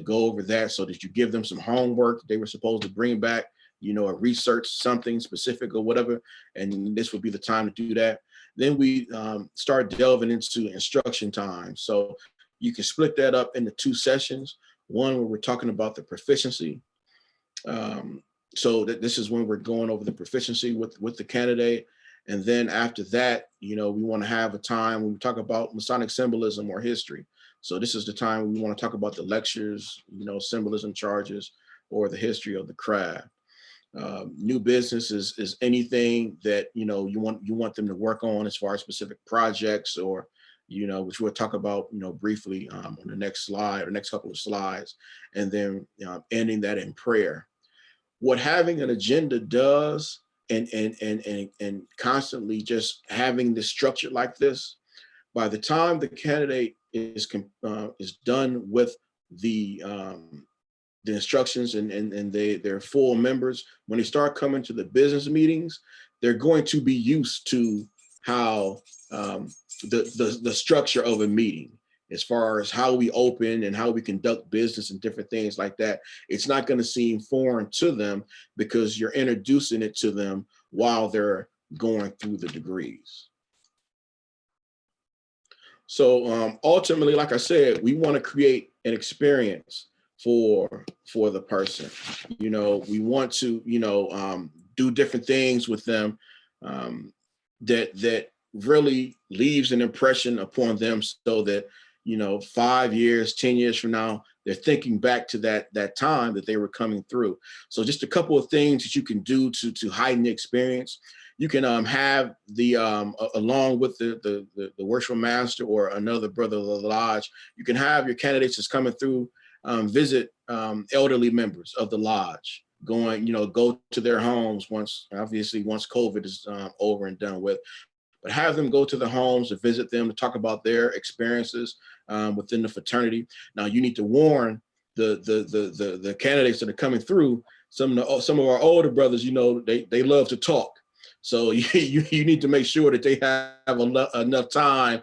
go over that, so that you give them some homework that they were supposed to bring back, or research something specific or whatever. And this would be the time to do that. Then we start delving into instruction time. So you can split that up into two sessions. One where we're talking about the proficiency. So that this is when we're going over the proficiency with the candidate. And then after that, we want to have a time when we talk about Masonic symbolism or history. So this is the time we want to talk about the lectures, symbolism charges, or the history of the craft. New business is anything that, you want them to work on as far as specific projects, or, which we'll talk about, briefly on the next slide or next couple of slides, and then ending that in prayer. What having an agenda does, and constantly just having this structure like this, by the time the candidate is done with the instructions and they're full members, when they start coming to the business meetings, they're going to be used to how the structure of a meeting, as far as how we open and how we conduct business and different things like that. It's not going to seem foreign to them because you're introducing it to them while they're going through the degrees. So ultimately, like I said, we want to create an experience for the person. We want to, do different things with them that really leaves an impression upon them, so that 5 years, 10 years from now, they're thinking back to that time that they were coming through. So just a couple of things that you can do to heighten the experience. You can have the along with the worshipful master or another brother of the lodge, you can have your candidates that's coming through visit elderly members of the lodge, go to their homes once COVID is over and done with. But have them go to the homes to visit them, to talk about their experiences within the fraternity. Now, you need to warn the candidates that are coming through. Some of our older brothers, they love to talk. So you need to make sure that they have enough time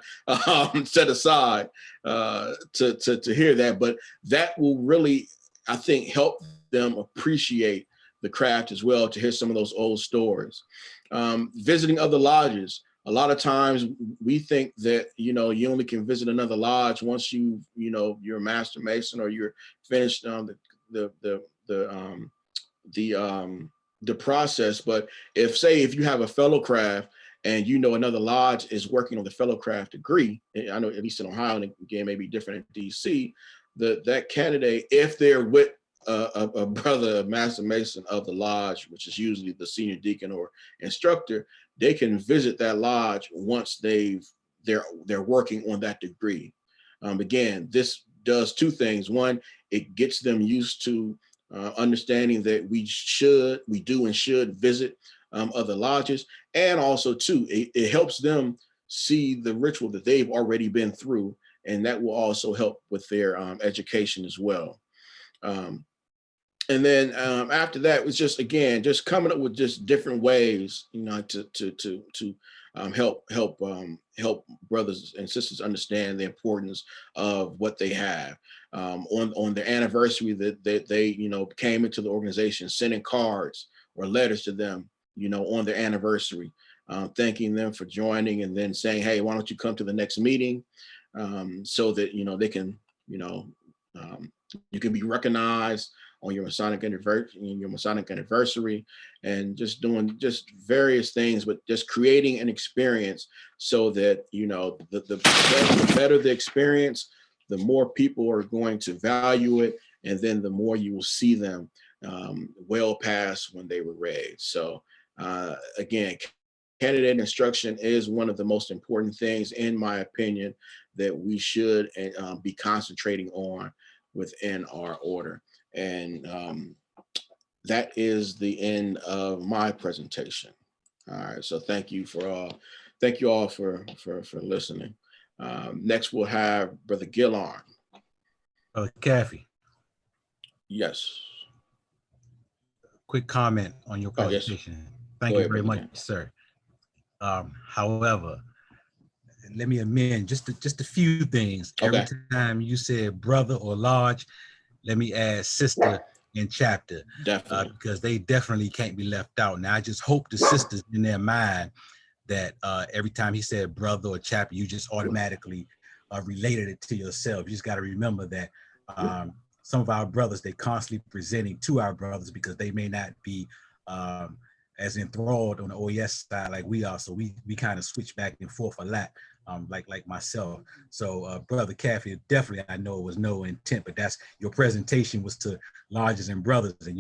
set aside to hear that. But that will really, I think, help them appreciate the craft as well, to hear some of those old stories. Visiting other lodges. A lot of times we think that, you only can visit another lodge once you're a master mason or you're finished the process. But if you have a fellow craft and another lodge is working on the fellow craft degree, and I know at least in Ohio, and again maybe different in DC, that candidate, if they're with a brother, a master mason of the lodge, which is usually the senior deacon or instructor, they can visit that lodge once they're working on that degree. Again, this does two things. One, it gets them used to understanding that we do and should visit other lodges, and also two, it helps them see the ritual that they've already been through, and that will also help with their education as well. And then after that, it was just coming up with just different ways, to help brothers and sisters understand the importance of what they have. On their anniversary that they came into the organization, sending cards or letters to them, on their anniversary, thanking them for joining, and then saying, hey, why don't you come to the next meeting, so that they can you can be recognized on your Masonic anniversary, and just doing just various things, but just creating an experience so that the better the experience, the more people are going to value it, and then the more you will see them well past when they were raised. So again, candidate instruction is one of the most important things, in my opinion, that we should be concentrating on within our order. And that is the end of my presentation. All right, so thank you all for listening. Next, we'll have Brother Gillarm. Kathy. Yes. Quick comment on your presentation. Yes. Thank you very much, sir. However, let me amend just a few things. Okay. Every time you said brother or lodge, let me add sister and chapter. Definitely. Because they definitely can't be left out. Now, I just hope the sisters in their mind that every time he said brother or chapter, you just automatically related it to yourself. You just got to remember that some of our brothers, they constantly presenting to our brothers because they may not be as enthralled on the OES side like we are. So we kind of switch back and forth a lot, like myself. So Brother Kathy, definitely, I know it was no intent, but that's your presentation was to lodges and brothers. And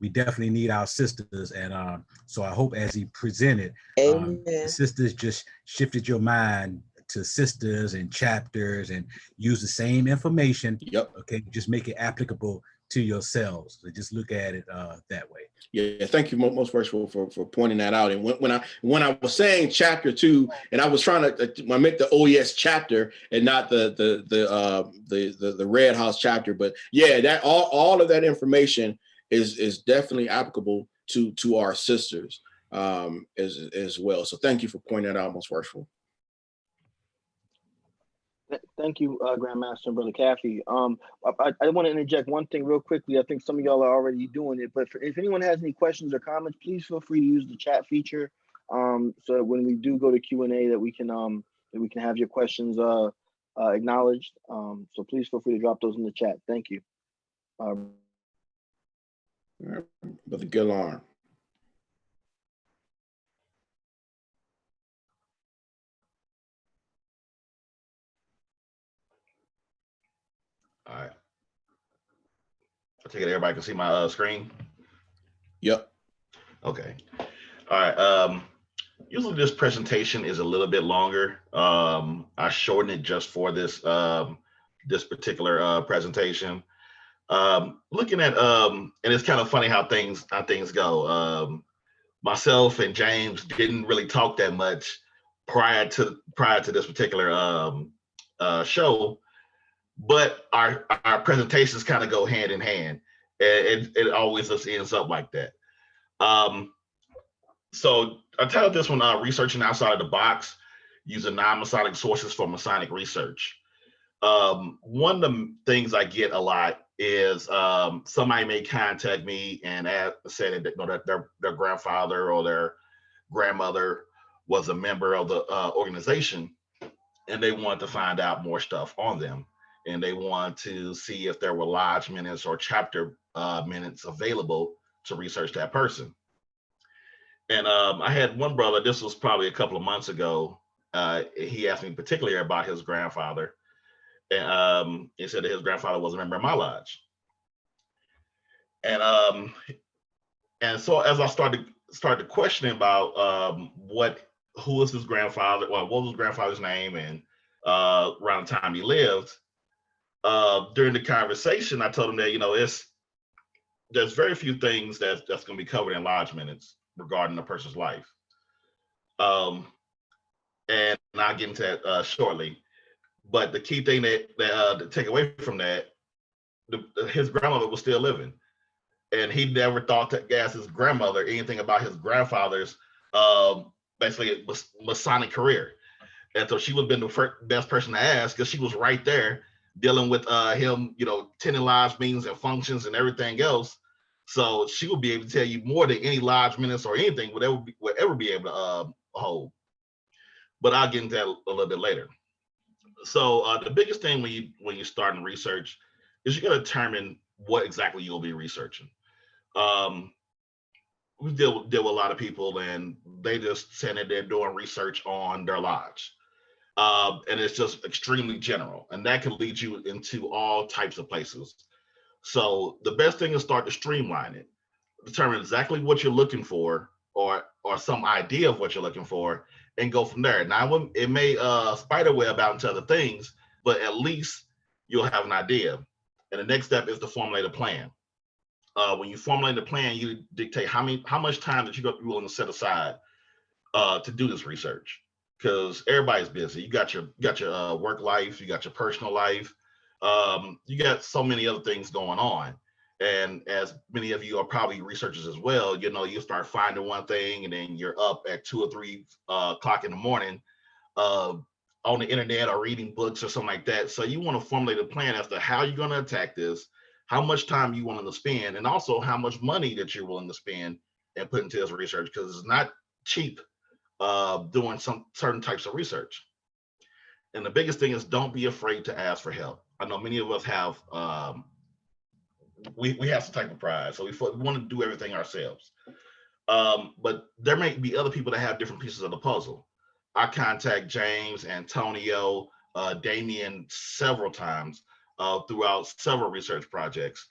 we definitely need our sisters. And so I hope as he presented, the sisters just shifted your mind to sisters and chapters and use the same information. Yep. Okay, just make it applicable to yourselves. So just look at it that way. Yeah, thank you, most worshipful, for pointing that out. And when I was saying chapter 2, and I was trying to, I meant the OES chapter and not the Red House chapter. But yeah, that all of that information is definitely applicable to our sisters as well. So thank you for pointing that out, most worshipful. Thank you, Grandmaster and Brother Kathy. I want to interject one thing real quickly. I think some of y'all are already doing it, but if anyone has any questions or comments, please feel free to use the chat feature, so that when we do go to Q&A, that we can have your questions acknowledged. So please feel free to drop those in the chat. Thank you. Brother Gillarm. All right. I take it everybody can see my screen. Yep. Okay. All right. Usually this presentation is a little bit longer. I shortened it just for this this particular presentation. Looking at and it's kind of funny how things go. Myself and James didn't really talk that much prior to this particular show. But our presentations kind of go hand in hand. It always just ends up like that. So I titled this one, Researching Outside of the Box, Using Non-Masonic Sources for Masonic Research. One of the things I get a lot is somebody may contact me and say that, that their grandfather or their grandmother was a member of the organization, and they want to find out more stuff on them. And they want to see if there were lodge minutes or chapter minutes available to research that person. And I had one brother, this was probably a couple of months ago. He asked me particularly about his grandfather. And he said that his grandfather was a member of my lodge. And so as I started questioning about who was his grandfather, well, what was his grandfather's name, and around the time he lived, during the conversation, I told him that there's very few things that's going to be covered in lodge minutes regarding a person's life. And I'll get into that shortly. But the key thing that to take away from that, his grandmother was still living, and he never thought to ask his grandmother anything about his grandfather's basically Masonic career. And so she would have been the best person to ask, because she was right there dealing with him, attending lodge meetings and functions and everything else. So she would be able to tell you more than any lodge minutes or anything would ever be able to hold. But I'll get into that a little bit later. So the biggest thing when you start in research is you got to determine what exactly you'll be researching. We deal with a lot of people, and they just say that they're doing research on their lodge. And it's just extremely general, and that can lead you into all types of places. So the best thing is start to streamline it, determine exactly what you're looking for, or some idea of what you're looking for, and go from there. Now, it may spider web out into other things, but at least you'll have an idea. And the next step is to formulate a plan. When you formulate a plan, you dictate how much time that you're willing to set aside to do this research, because everybody's busy. You got your work life, you got your personal life, you got so many other things going on. And as many of you are probably researchers as well, you start finding one thing, and then you're up at 2 or 3 o'clock in the morning on the internet or reading books or something like that. So you want to formulate a plan as to how you're going to attack this, how much time you want to spend, and also how much money that you're willing to spend and put into this research, because it's not cheap doing some certain types of research. And the biggest thing is, don't be afraid to ask for help. I know many of us have we have some type of pride, so we want to do everything ourselves. But there may be other people that have different pieces of the puzzle. I contact James, Antonio, Damien several times throughout several research projects.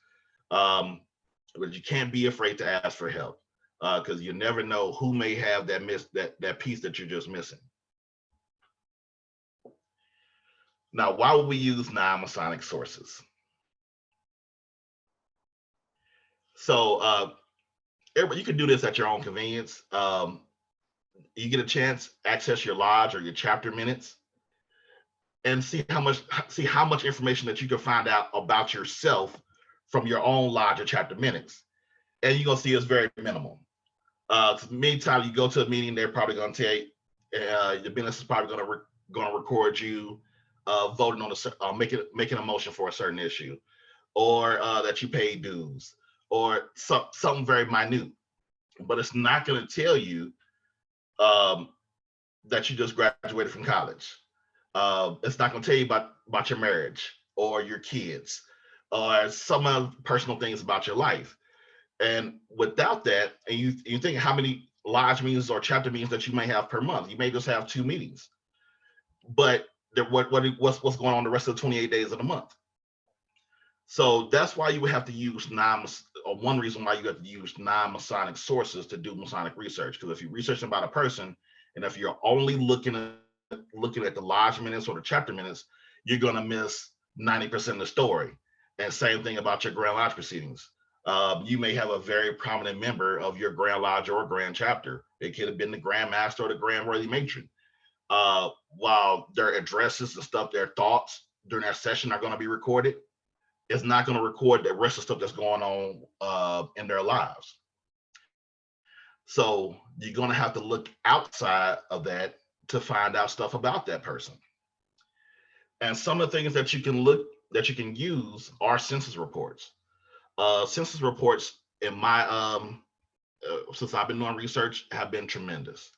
But you can't be afraid to ask for help, because you never know who may have that piece that you're just missing. Now, why would we use non-Masonic sources? So you can do this at your own convenience. You get a chance, access your lodge or your chapter minutes, and see how much information that you can find out about yourself from your own lodge or chapter minutes. And you're gonna see it's very minimal. Many times you go to a meeting, they're probably gonna tell you the business is probably gonna record you voting on making a motion for a certain issue, or that you paid dues, or something very minute. But it's not going to tell you that you just graduated from college. It's not going to tell you about your marriage or your kids or some other personal things about your life. And without that, and you think how many lodge meetings or chapter meetings that you may have per month, you may just have 2 meetings. But what's going on the rest of the 28 days of the month? So that's why you would have to use one reason why you have to use non-Masonic sources to do Masonic research. Because if you're researching about a person, and if you're only looking at the lodge minutes or the chapter minutes, you're going to miss 90% of the story. And same thing about your Grand Lodge proceedings. You may have a very prominent member of your Grand Lodge or Grand Chapter. It could have been the Grand Master or the Grand Worthy Matron. While their addresses and stuff, their thoughts during that session are going to be recorded, it's not going to record the rest of stuff that's going on in their lives. So you're going to have to look outside of that to find out stuff about that person. And some of the things that you can use are census reports. Census reports in my since I've been doing research have been tremendous.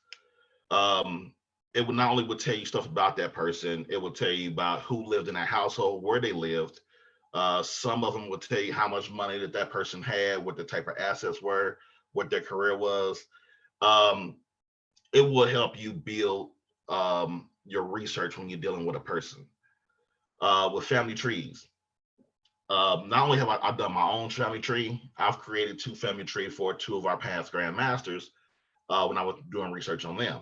Um, it would not only would tell you stuff about that person, it would tell you about who lived in that household, where they lived. Some of them would tell you how much money that person had, what the type of assets were, what their career was. Um, it will help you build your research when you're dealing with a person. With family trees, not only have I've done my own family tree, I've created two family tree for two of our past Grand Masters when I was doing research on them.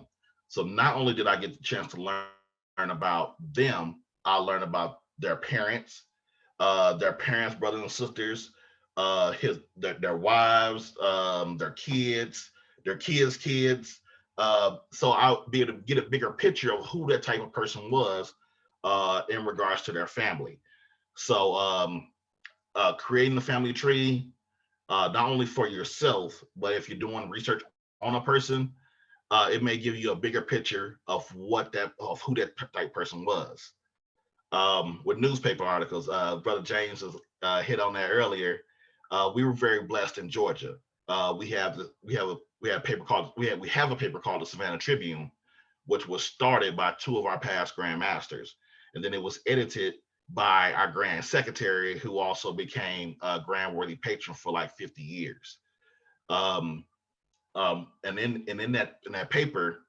So not only did I get the chance to learn about them, I learned about their parents, brothers and sisters, their wives, their kids. So I'll be able to get a bigger picture of who that type of person was in regards to their family. So creating the family tree, not only for yourself, but if you're doing research on a person, it may give you a bigger picture of who that type person was. With newspaper articles, Brother James has hit on that earlier. We were very blessed in Georgia. We have a paper called the Savannah Tribune, which was started by two of our past Grand Masters, and then it was edited by our Grand Secretary, who also became a Grand Worthy Patron for like 50 years. And in that paper,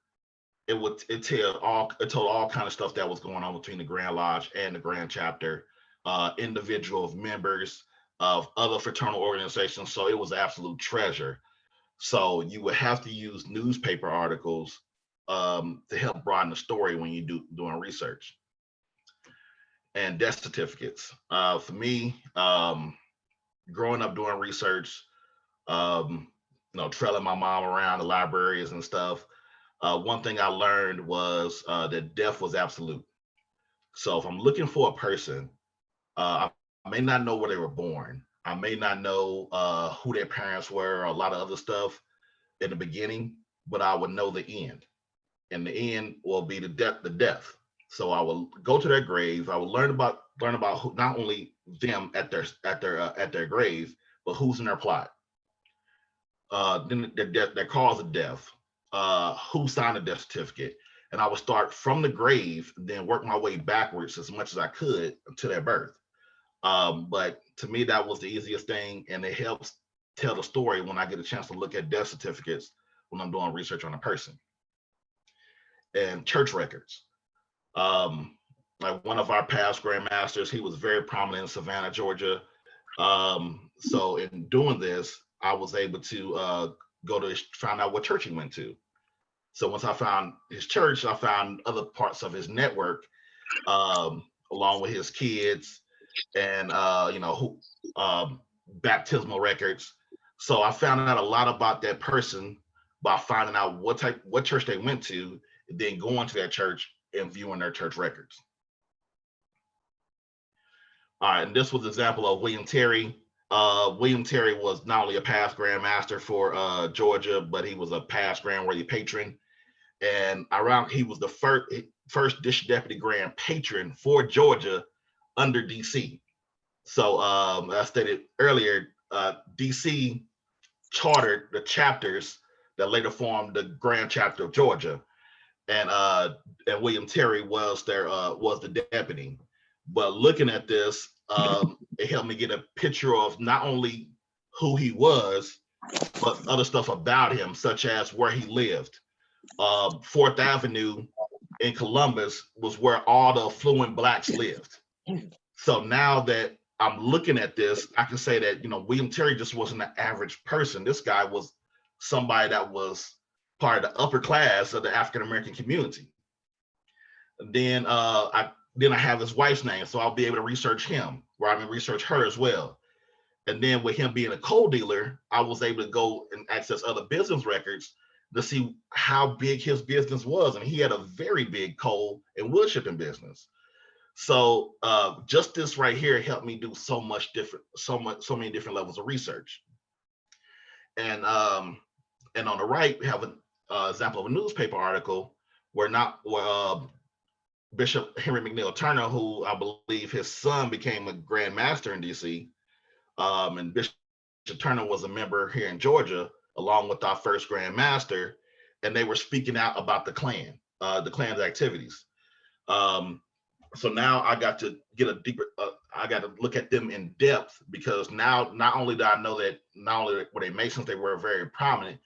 it told all kind of stuff that was going on between the Grand Lodge and the Grand Chapter, individual members of other fraternal organizations. So it was an absolute treasure. So you would have to use newspaper articles to help broaden the story when you doing research. And death certificates. For me, growing up doing research, trailing my mom around the libraries and stuff. One thing I learned was that death was absolute. So if I'm looking for a person, I may not know where they were born. I may not know who their parents were, or a lot of other stuff in the beginning, but I would know the end. And the end will be the death. So I will go to their grave. I will learn about who, not only them at their grave, but who's in their plot. Then their cause of death, who signed the death certificate, and I would start from the grave, then work my way backwards as much as I could to their birth. But to me, that was the easiest thing, and it helps tell the story when I get a chance to look at death certificates when I'm doing research on a person. And church records. Like one of our past Grand Masters, he was very prominent in Savannah, Georgia. So in doing this, I was able to find out what church he went to. So once I found his church, I found other parts of his network, along with his kids and baptismal records. So I found out a lot about that person by finding out what church they went to, and then going to that church and viewing their church records. All right, and this was an example of William Terry. William Terry was not only a past Grand Master for Georgia, but he was a past Grand Worthy Patron. And he was the first District Deputy Grand Patron for Georgia under DC. So I stated earlier, DC chartered the chapters that later formed the Grand Chapter of Georgia, and William Terry was the deputy. But looking at this, it helped me get a picture of not only who he was, but other stuff about him, such as where he lived. 4th Avenue in Columbus was where all the affluent Blacks lived. So now that I'm looking at this, I can say that, William Terry just wasn't an average person. This guy was somebody that was part of the upper class of the African American community. Then I have his wife's name, so I'll be able to research him, where I can research her as well. And then with him being a coal dealer, I was able to go and access other business records to see how big his business was. And he had a very big coal and wood shipping business. So just this right here helped me do so many different levels of research. And And on the right, we have an example of a newspaper article where Bishop Henry McNeil Turner, who I believe his son became a Grand Master in DC, and Bishop Turner was a member here in Georgia, along with our first Grand Master, and they were speaking out about the Klan's activities. So now I got to get a deeper, I got to look at them in depth, because now not only do I know that not only were they Masons, they were very prominent,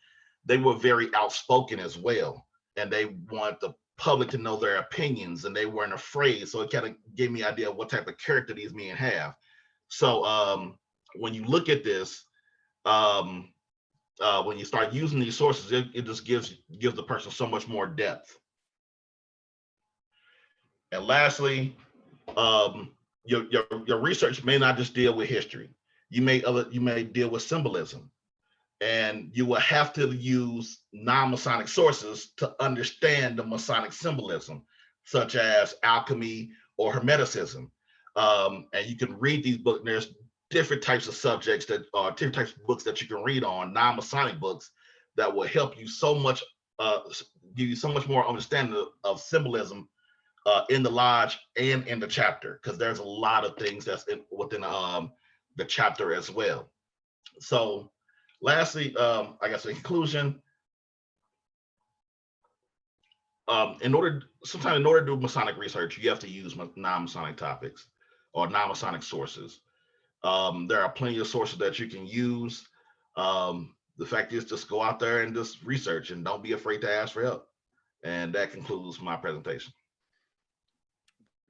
they were very outspoken as well. And they wanted the public to know their opinions, and they weren't afraid. So it kind of gave me an idea of what type of character these men have. So when you look at this, when you start using these sources, it just gives the person so much more depth. And lastly, your research may not just deal with history. You may deal with symbolism, and you will have to use non-Masonic sources to understand the Masonic symbolism, such as alchemy or Hermeticism. And you can read these books. There's different types of subjects different types of books that you can read on, non-Masonic books, that will help you so much, give you so much more understanding of symbolism in the lodge and in the chapter, because there's a lot of things that's within the chapter as well. So lastly, I guess in conclusion, in order to do Masonic research, you have to use non-Masonic topics or non-Masonic sources. There are plenty of sources that you can use. The fact is, just go out there and just research, and don't be afraid to ask for help. And that concludes my presentation.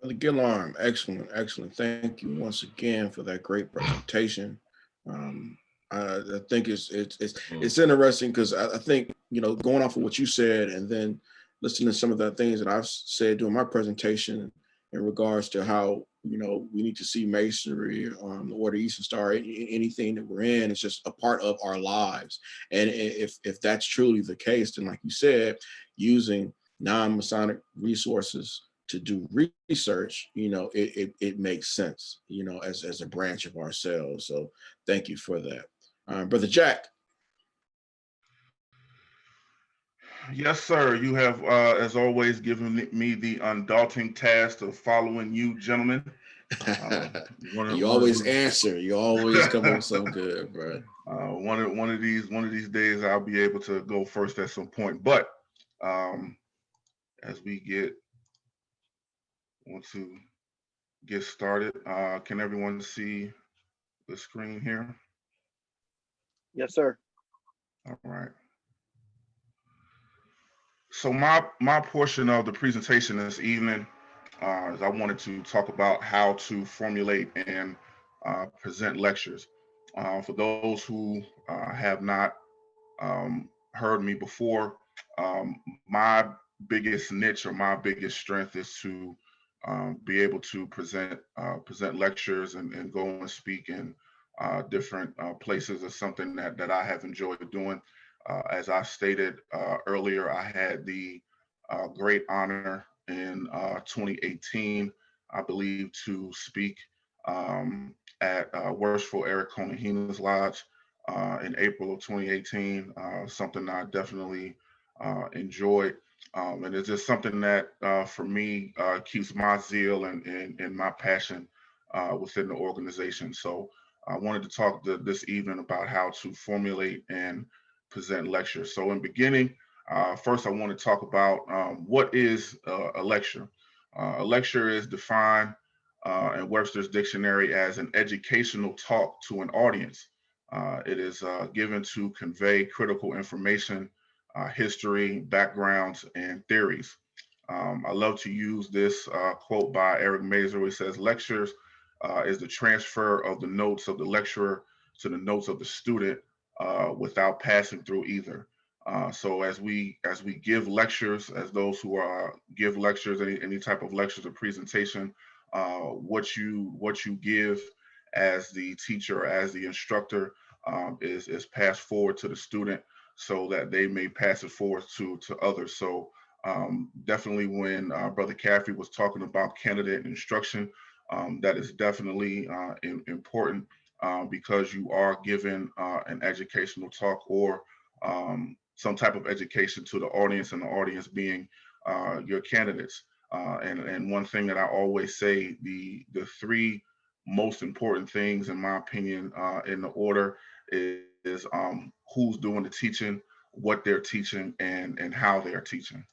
Brother Gillarm, excellent, excellent. Thank you once again for that great presentation. I think it's interesting, because I think, going off of what you said, and then listening to some of the things that I've said during my presentation in regards to how, we need to see Masonry, the Order Eastern Star, anything that we're in, it's just a part of our lives. And if that's truly the case, then like you said, using non-Masonic resources to do research, it makes sense, as a branch of ourselves. So thank you for that. Brother Jack. Yes, sir. You have, as always, given me the undaunting task of following you, gentlemen. You always answer. You always come up with something good, bro. One of these days, I'll be able to go first at some point. But as we want to get started, can everyone see the screen here? Yes, sir. All right. So my portion of the presentation this evening is I wanted to talk about how to formulate and present lectures. For those who have not heard me before, my biggest niche or my biggest strength is to be able to present lectures and go and speak in different places. Is something that I have enjoyed doing. As I stated earlier, I had the great honor in 2018, I believe, to speak at Worshipful Eric Konohina's Lodge in April of 2018, something I definitely enjoyed. And it's just something that, for me, keeps my zeal and my passion within the organization. So I wanted to talk this evening about how to formulate and present lectures. So in beginning, first I want to talk about what is a lecture. A lecture is defined in Webster's dictionary as an educational talk to an audience. It is given to convey critical information, history, backgrounds, and theories. I love to use this quote by Eric Mazer, where he says, lectures is the transfer of the notes of the lecturer to the notes of the student without passing through either. So as we give lectures, as those who give lectures, any type of lectures or presentation, what you give as the teacher, as the instructor, is passed forward to the student so that they may pass it forward to others. So definitely when Brother Caffrey was talking about candidate instruction, that is definitely important because you are given an educational talk or some type of education to the audience, and the audience being your candidates. And one thing that I always say, the three most important things, in my opinion, in the order is who's doing the teaching, what they're teaching, and how they are teaching.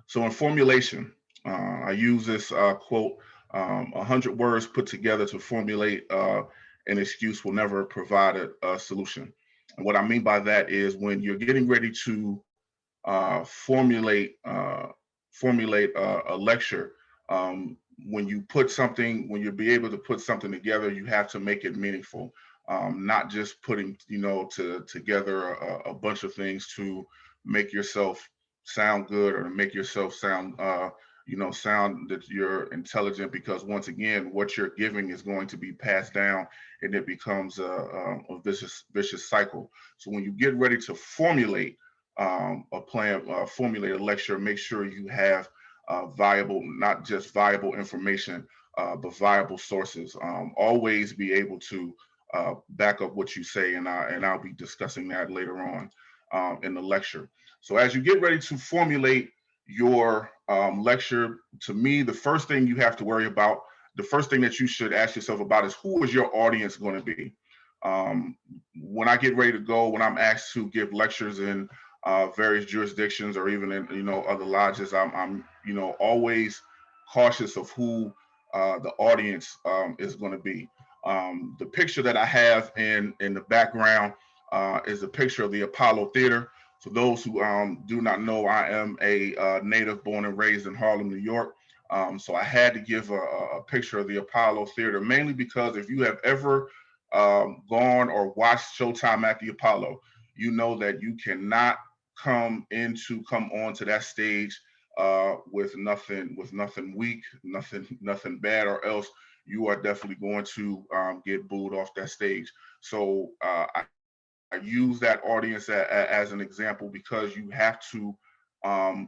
So in formulation, I use this quote: 100 words put together to formulate an excuse will never provide a solution. And what I mean by that is when you're getting ready to formulate a lecture, when you put something, when you be able to put something together, you have to make it meaningful. Not just putting, together a bunch of things to make yourself sound good or to make yourself sound, sound that you're intelligent. Because once again, what you're giving is going to be passed down, and it becomes a vicious cycle. So when you get ready to formulate a plan, formulate a lecture, make sure you have viable, not just viable information, but viable sources. Always be able to back up what you say, and I'll be discussing that later on in the lecture. So as you get ready to formulate your lecture, to me, the first thing you have to worry about, the first thing that you should ask yourself about is, who is your audience going to be? When I get ready to go, when I'm asked to give lectures in various jurisdictions or even in other lodges, I'm always cautious of who the audience is going to be. The picture that I have in the background is a picture of the Apollo Theater. For those who do not know, I am a native born and raised in Harlem, New York. So I had to give a picture of the Apollo Theater, mainly because if you have ever gone or watched Showtime at the Apollo, you know that you cannot come onto that stage with nothing weak, nothing bad, or else you are definitely going to get booed off that stage. So I use that audience as an example, because you have to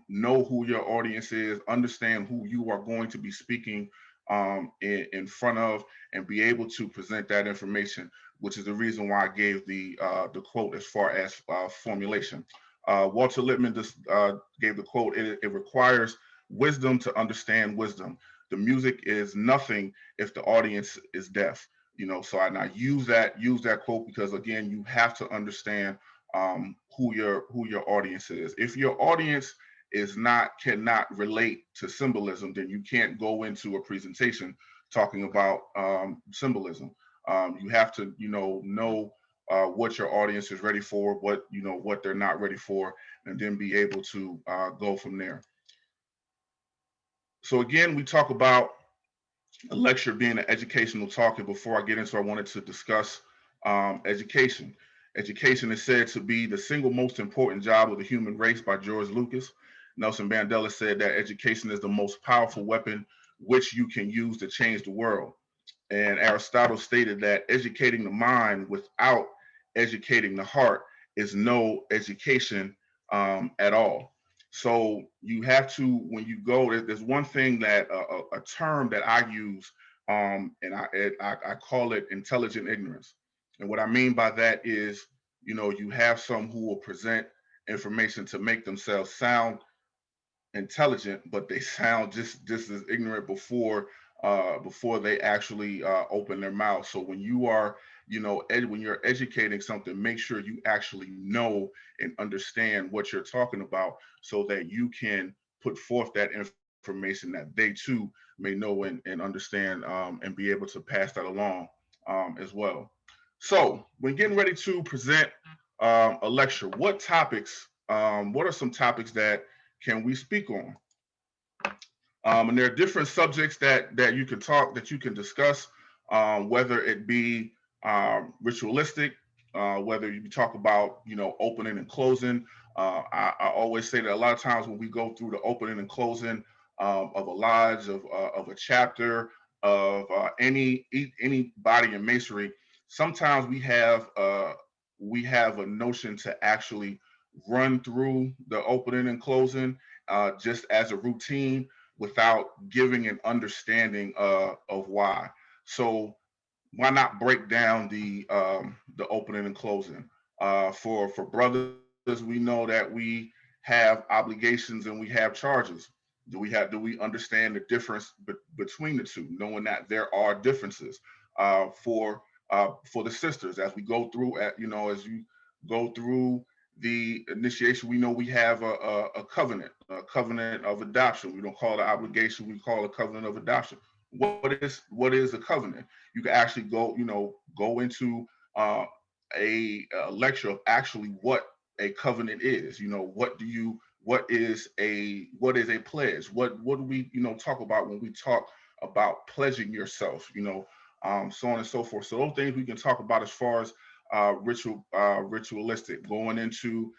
know who your audience is, understand who you are going to be speaking in front of, and be able to present that information, which is the reason why I gave the quote as far as formulation. Walter Lippmann just gave the quote: it requires wisdom to understand wisdom. The music is nothing if the audience is deaf. So I use that quote because, again, you have to understand who your audience is. If your audience cannot relate to symbolism, then you can't go into a presentation talking about symbolism. You have to know what your audience is ready for, what they're not ready for, and then be able to go from there. So again, we talk about a lecture being an educational talk. And before I get into it, I wanted to discuss education. Education is said to be the single most important job of the human race by George Lucas. Nelson Mandela said that education is the most powerful weapon which you can use to change the world. And Aristotle stated that educating the mind without educating the heart is no education at all. So you have to, when you go, there's one thing that a term that I use, and I call it intelligent ignorance. And what I mean by that is, you have some who will present information to make themselves sound intelligent, but they sound just as ignorant before they actually open their mouth. So when you are, when you're educating something, make sure you actually know and understand what you're talking about, so that you can put forth that information that they too may know and understand, and be able to pass that along as well. So when getting ready to present a lecture, what are some topics that can we speak on? And there are different subjects that you can that you can discuss, whether it be ritualistic, whether you talk about, opening and closing. I always say that a lot of times when we go through the opening and closing of a lodge, of a chapter, of any body in masonry, sometimes we have a notion to actually run through the opening and closing just as a routine, without giving an understanding of why. So why not break down the opening and closing for brothers? we know that we have obligations and we have charges. Do we understand the difference between the two, knowing that there are differences for the sisters as we go through as you go through the initiation? We know we have a covenant of adoption. We don't call it an obligation, we call it a covenant of adoption. What is a covenant? You can actually go into a lecture of actually what a covenant is. What is a pledge? What do we talk about when we talk about pledging yourself? So on and so forth. So those things we can talk about as far as ritualistic, going into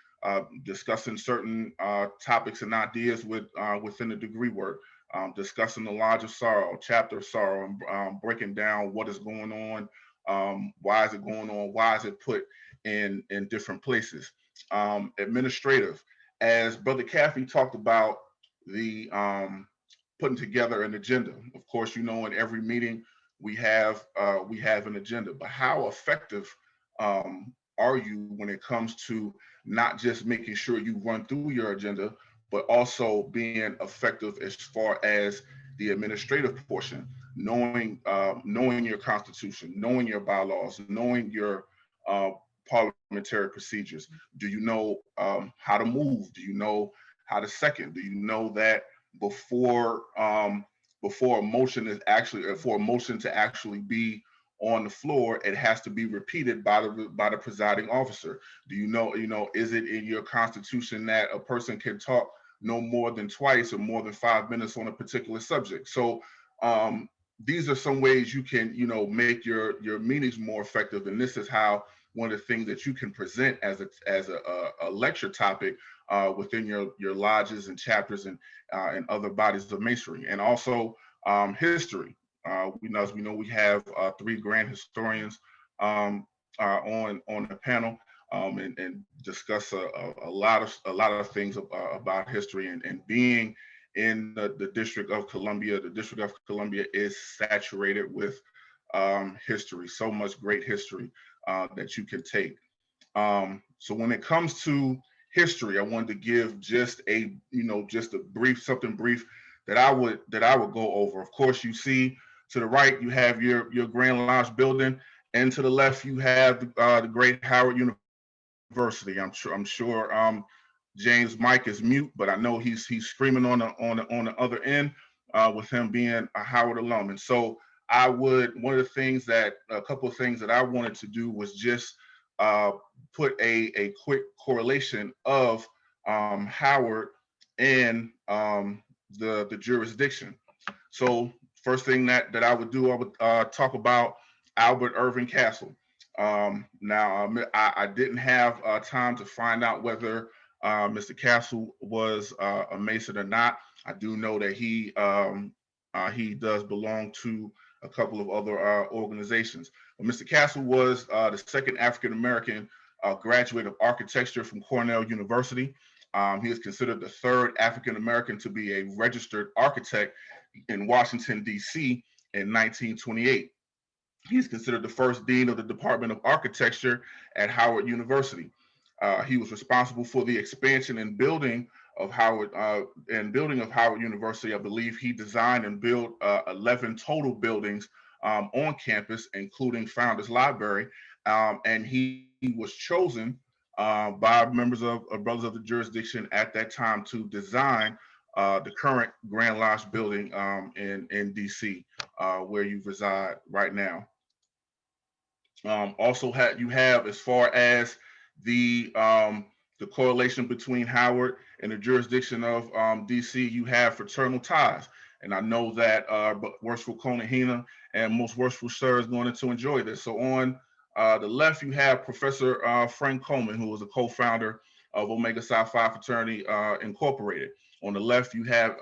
discussing certain topics and ideas within the degree work, discussing the Lodge of Sorrow, chapter of sorrow, and breaking down what is going on, why is it going on, why is it put in different places. Administrative, as Brother Caffey talked about the putting together an agenda. Of course, in every meeting we have an agenda, but how effective are you when it comes to not just making sure you run through your agenda, but also being effective as far as the administrative portion, knowing your constitution, knowing your bylaws, knowing your parliamentary procedures? Do you know how to move? Do you know how to second? Do you know that before a motion to actually be on the floor, it has to be repeated by the presiding officer? Do you know, is it in your constitution that a person can talk no more than twice or more than 5 minutes on a particular subject? So these are some ways you can, make your meetings more effective. And this is how one of the things that you can present as a lecture topic within your lodges and chapters and other bodies of masonry. And also history. As we know, we have 3 grand historians on the panel and discuss a lot of things about history, and being in the District of Columbia. The District of Columbia is saturated with history, so much great history that you can take. So when it comes to history, I wanted to give just a brief that I would go over. Of course, you see to the right you have your Grand Lodge building, and to the left you have the great Howard University. I'm sure James' mic is mute, but I know he's screaming on the other end with him being a Howard alum. And so a couple of things that I wanted to do was just put a quick correlation of Howard and the jurisdiction. So first thing that I would do, I would talk about Albert Irving Castle. Now, I didn't have time to find out whether Mr. Castle was a Mason or not. I do know that he does belong to a couple of other organizations. But Mr. Castle was the second African-American graduate of architecture from Cornell University. He is considered the third African-American to be a registered architect in Washington, D.C. in 1928. He's considered the first dean of the Department of Architecture at Howard University. He was responsible for the expansion and building of Howard University. I believe he designed and built 11 total buildings on campus, including Founders Library, and he was chosen by members of Brothers of the Jurisdiction at that time to design the current Grand Lodge building in DC, where you reside right now. Also, you have, as far as the correlation between Howard and the jurisdiction of DC, you have fraternal ties. And I know that Worshipful Konahina and most Worshipful Sir is going to enjoy this. So on the left, you have Professor Frank Coleman, who was a co-founder of Omega Psi Phi Fraternity Incorporated. On the left, you have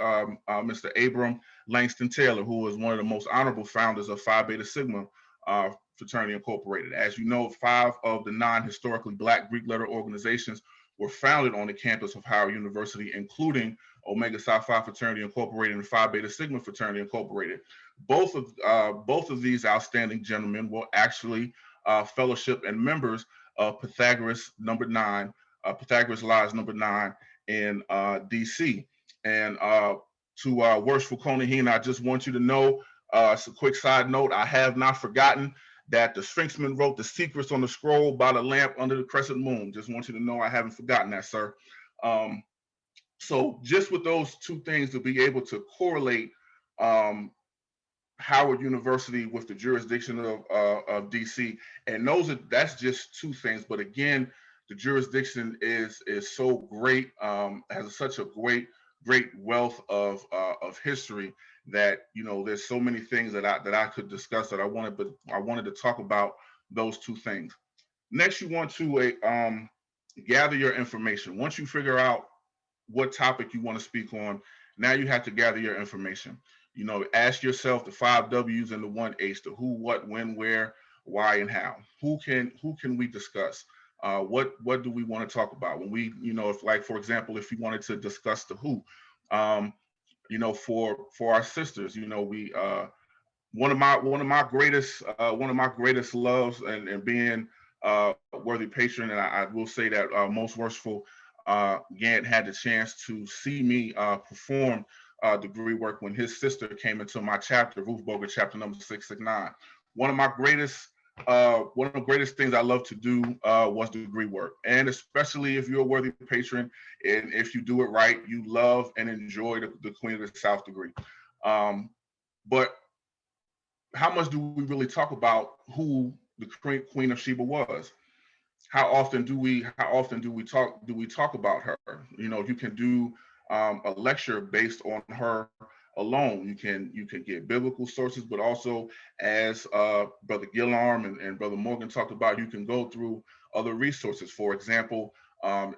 Mr. Abram Langston Taylor, who was one of the most honorable founders of Phi Beta Sigma Fraternity Incorporated. As you know, 5 of the 9 historically Black Greek letter organizations were founded on the campus of Howard University, including Omega Psi Phi Fraternity Incorporated and Phi Beta Sigma Fraternity Incorporated. Both of these outstanding gentlemen were actually fellowship and members of Pythagoras number 9 Pythagoras Lies number 9 in DC. And to Worshipful Konahin, I just want you to know, it's a quick side note, I have not forgotten that the Sphinxman wrote the secrets on the scroll by the lamp under the crescent moon. Just want you to know I haven't forgotten that, sir. So just with those two things, to be able to correlate Howard University with the jurisdiction of DC, and that's just two things. But again, the jurisdiction is so great, has such a great wealth of history that, you know, there's so many things that I could discuss that I wanted to talk about those two things. Next, you want to gather your information. Once you figure out what topic you want to speak on, now you have to gather your information. You know, ask yourself the 5 W's and the 1 H: the who, what, when, where, why, and how. Who can we discuss? What do we want to talk about? When we, you know, if, like, for example, if you wanted to discuss the who, you know, for our sisters, you know, we one of my greatest loves and being a worthy patron, and I will say that most worshipful Gant had the chance to see me perform degree work when his sister came into my chapter, Ruth Boger, chapter number 669. One of the greatest things I love to do was degree work, and especially if you're a worthy patron and if you do it right, you love and enjoy the Queen of the South degree. But how much do we really talk about who the Queen of Sheba was? How often do we talk about her? You know, you can do a lecture based on her alone. You can get biblical sources, but also, as Brother Gillarm and Brother Morgan talked about, you can go through other resources. For example,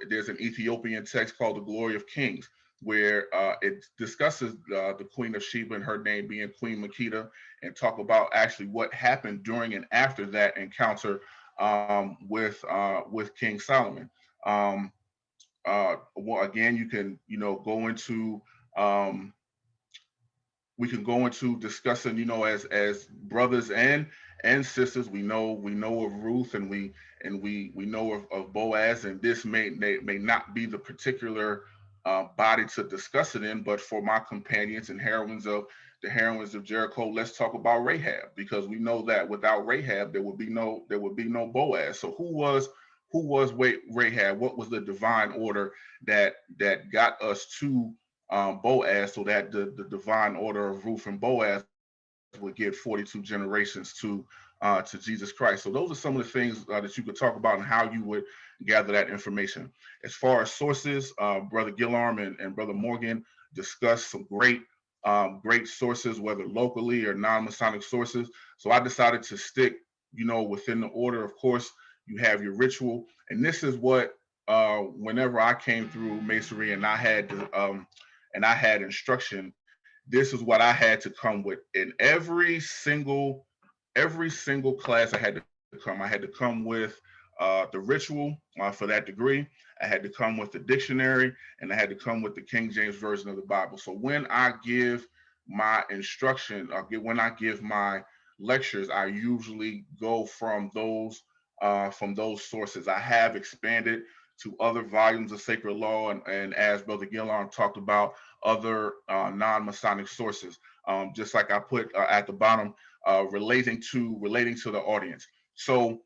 there's an Ethiopian text called The Glory of Kings, where it discusses the Queen of Sheba and her name being Queen Makeda, and talk about actually what happened during and after that encounter with King Solomon. Well, again, you can, you know, go into we can go into discussing, you know, as brothers and sisters. We know of Ruth, and we know of Boaz, and this may not be the particular body to discuss it in, but for my companions and heroines of Jericho, let's talk about Rahab, because we know that without Rahab there would be no Boaz. So who was Rahab? What was the divine order that got us to Boaz, so that the divine order of Ruth and Boaz would get 42 generations to Jesus Christ? So those are some of the things that you could talk about and how you would gather that information. As far as sources, Brother Gillarm and Brother Morgan discussed some great sources, whether locally or non-Masonic sources. So I decided to stick, you know, within the order. Of course, you have your ritual, and this is what whenever I came through Masonry and I had instruction, this is what I had to come with in every single class. I had to come with the ritual for that degree. I had to come with the dictionary, and I had to come with the King James Version of the Bible. So when I give my instruction, when I give my lectures, I usually go from those sources. I have expanded to other volumes of sacred law, and as Brother Gillarm talked about, other non-Masonic sources, just like I put at the bottom, relating to the audience. So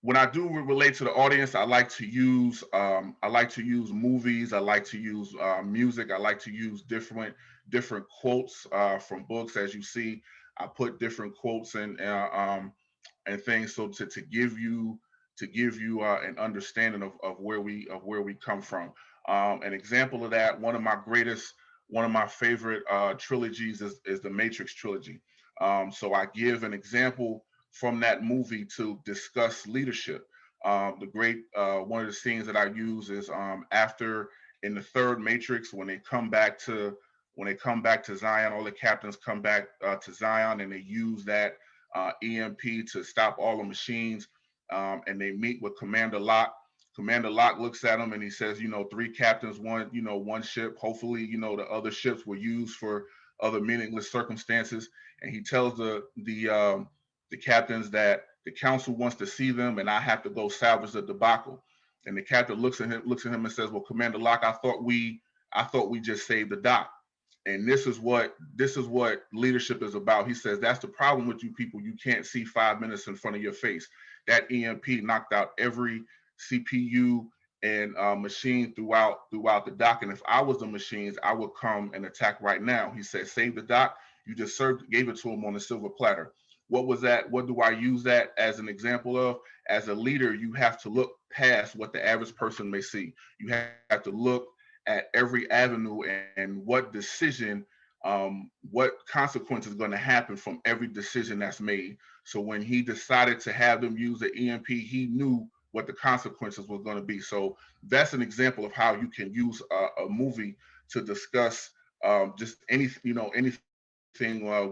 when I do relate to the audience, I like to use movies. I like to use music. I like to use different quotes from books. As you see, I put different quotes and things, so to give you an understanding of where we come from. An example of that, one of my favorite trilogies is the Matrix trilogy. So I give an example from that movie to discuss leadership. The great one of the scenes that I use is after, in the third Matrix, when they come back to Zion, all the captains come back to Zion, and they use that EMP to stop all the machines, and they meet with Commander Locke. Commander Locke looks at him and he says, 3 captains, one ship. Hopefully, the other ships were used for other meaningless circumstances. And he tells the captains that the council wants to see them, and I have to go salvage the debacle. And the captain looks at him and says, well, Commander Locke, I thought we just saved the dock. And this is what leadership is about. He says, that's the problem with you people. You can't see 5 minutes in front of your face. That EMP knocked out every CPU and machine throughout the dock. And if I was the machines, I would come and attack right now. He said, save the dock. You just gave it to him on a silver platter. What was that? What do I use that as an example of? As a leader, you have to look past what the average person may see. You have to look at every avenue and what decision, what consequence is going to happen from every decision that's made. So when he decided to have them use the EMP, he knew what the consequences were going to be. So that's an example of how you can use a movie to discuss just anything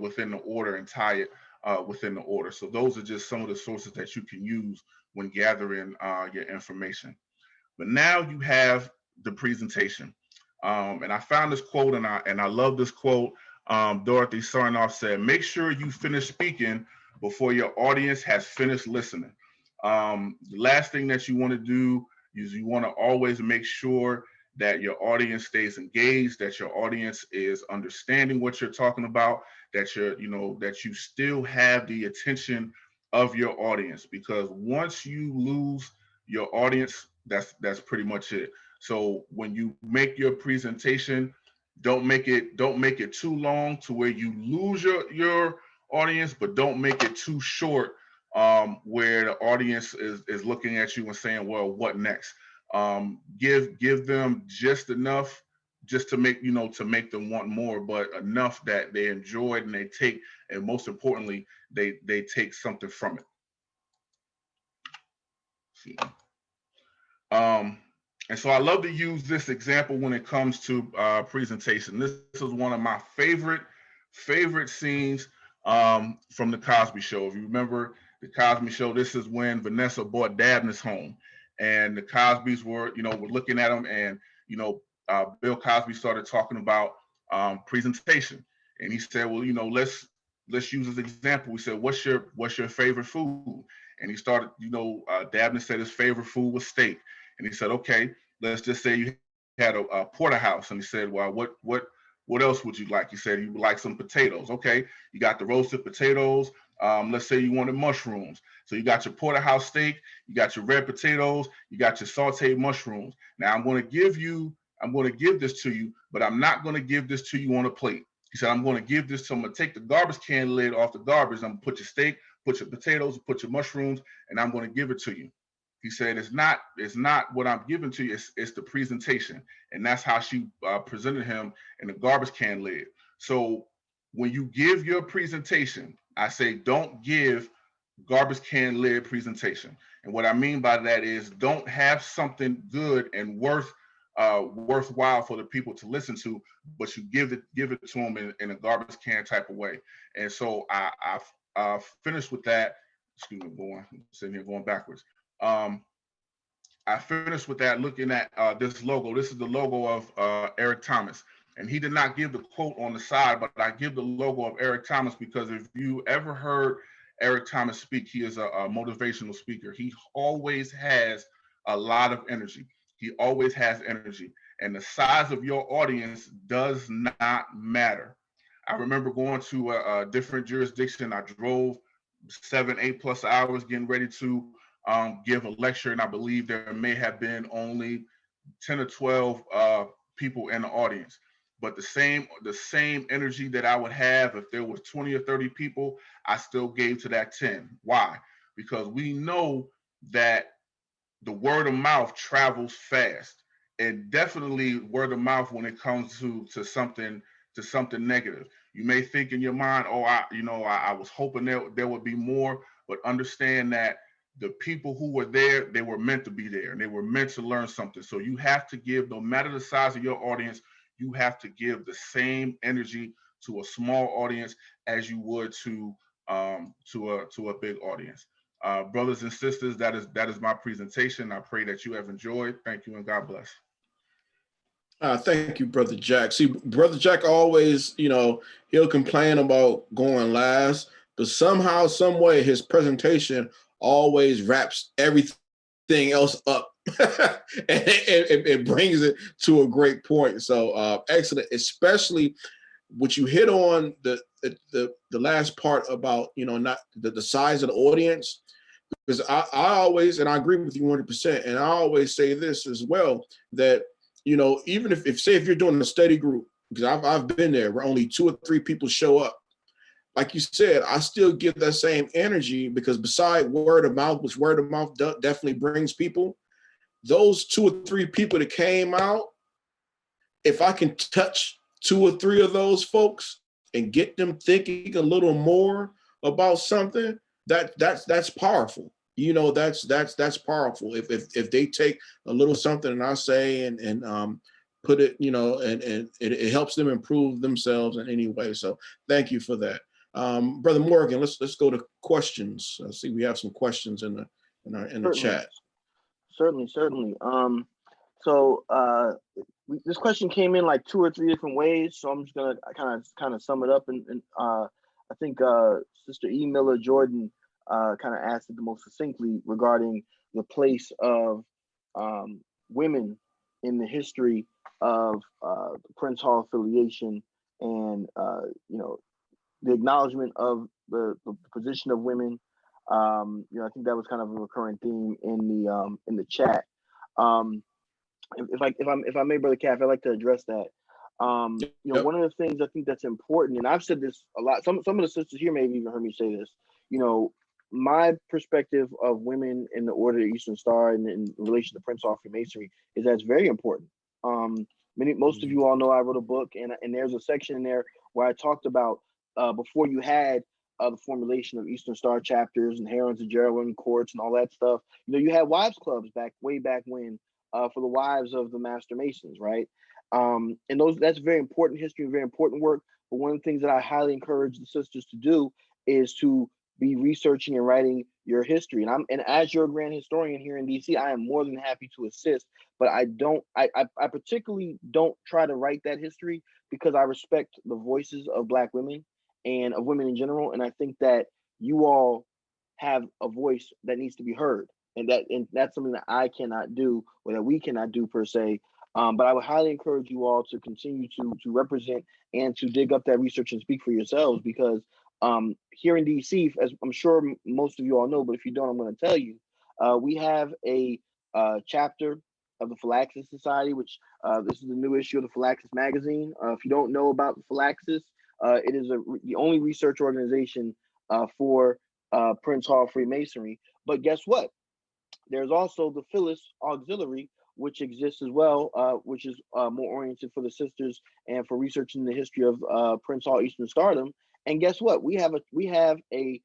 within the order and tie it within the order. So those are just some of the sources that you can use when gathering your information. But now you have the presentation. And I found this quote, and I love this quote. Dorothy Sarnoff said, make sure you finish speaking before your audience has finished listening. The last thing that you want to do is you want to always make sure that your audience stays engaged, that your audience is understanding what you're talking about, that you still have the attention of your audience, because once you lose your audience, that's pretty much it. So when you make your presentation, don't make it too long to where you lose your audience, but don't make it too short where the audience is looking at you and saying, well, what next? Give them just enough just to make them want more, but enough that they enjoy it and they take, and most importantly, they take something from it. And so I love to use this example when it comes to presentation. This is one of my favorite scenes from the Cosby Show. If you remember the Cosby Show, this is when Vanessa brought Dabney's home, and the Cosbys were looking at him, and Bill Cosby started talking about presentation, and he said, well, let's use this example. We said, what's your favorite food? And he started, Dabney said his favorite food was steak. And he said, okay, let's just say you had a porterhouse. And he said, well, what else would you like? He said, you would like some potatoes. Okay, you got the roasted potatoes. Let's say you wanted mushrooms. So you got your porterhouse steak, you got your red potatoes, you got your sauteed mushrooms. Now I'm going to give this to you, but I'm not going to give this to you on a plate. He said, I'm going to give this to him. I'm going to take the garbage can lid off the garbage. I'm going to put your steak, put your potatoes, put your mushrooms, and I'm going to give it to you. He said, it's not what I'm giving to you, it's the presentation. And that's how she presented him in the garbage can lid. So when you give your presentation, I say, don't give garbage can lid presentation. And what I mean by that is, don't have something good and worthwhile for the people to listen to, but you give it to them in a garbage can type of way. And so I finished with that. Excuse me, I'm sitting here going backwards. I finished with that looking at this logo. This is the logo of Eric Thomas. And he did not give the quote on the side, but I give the logo of Eric Thomas because if you ever heard Eric Thomas speak, he is a motivational speaker. He always has a lot of energy. He always has energy. And the size of your audience does not matter. I remember going to a different jurisdiction. I drove 7-8+ hours getting ready to give a lecture, and I believe there may have been only 10 or 12 people in the audience. But the same energy that I would have if there was 20 or 30 people, I still gave to that 10. Why? Because we know that the word of mouth travels fast, and definitely word of mouth when it comes to something negative. You may think in your mind, oh, I was hoping there would be more, but understand that the people who were there, they were meant to be there, and they were meant to learn something. So you have to give, no matter the size of your audience, you have to give the same energy to a small audience as you would to a big audience. Brothers and sisters, that is my presentation. I pray that you have enjoyed. Thank you, and God bless. Thank you, Brother Jack. See, Brother Jack always, he'll complain about going last, but somehow, some way, his presentation always wraps everything else up it brings it to a great point. So excellent, especially what you hit on the last part about, not the size of the audience, because I always, and I agree with you 100%, and I always say this as well, that, even if say if you're doing a study group, because I've been there where only 2 or 3 people show up, like you said, I still give that same energy, because beside word of mouth, which word of mouth definitely brings people, those 2 or 3 people that came out, if I can touch 2 or 3 of those folks and get them thinking a little more about something, that's powerful. That's powerful. If they take a little something and I say and put it, and it helps them improve themselves in any way. So thank you for that. Brother Morgan, let's go to questions. I see we have some questions in the chat. Certainly. So this question came in like 2 or 3 different ways, so I'm just gonna kind of sum it up, and I think Sister E. Miller Jordan kind of asked it the most succinctly regarding the place of women in the history of the Prince Hall affiliation, and the acknowledgement of the position of women. I think that was kind of a recurrent theme in the chat. If I may, Brother Caff, I'd like to address that. One of the things I think that's important, and I've said this a lot. Some of the sisters here may have even heard me say this. My perspective of women in the Order of the Eastern Star and in relation to Prince Hall Freemasonry is that it's very important. Most of you all know I wrote a book, and there's a section in there where I talked about before you had the formulation of Eastern Star chapters and Herons and Geraldine courts and all that stuff. You had wives clubs way back when for the wives of the Master Masons, right? And that's very important history, very important work. But one of the things that I highly encourage the sisters to do is to be researching and writing your history. And as your grand historian here in DC, I am more than happy to assist. But I particularly don't try to write that history because I respect the voices of Black women and of women in general. And I think that you all have a voice that needs to be heard. And that's something that I cannot do, or that we cannot do per se. But I would highly encourage you all to continue to represent and to dig up that research and speak for yourselves, because here in DC, as I'm sure most of you all know, but if you don't, I'm going to tell you, we have a chapter of the Philaxis Society, which this is the new issue of the Philaxis magazine. If you don't know about the Philaxis, it is the only research organization for Prince Hall Freemasonry. But guess what? There's also the Phyllis Auxiliary, which exists as well, which is more oriented for the sisters and for researching the history of Prince Hall Eastern Stardom. And guess what? We have a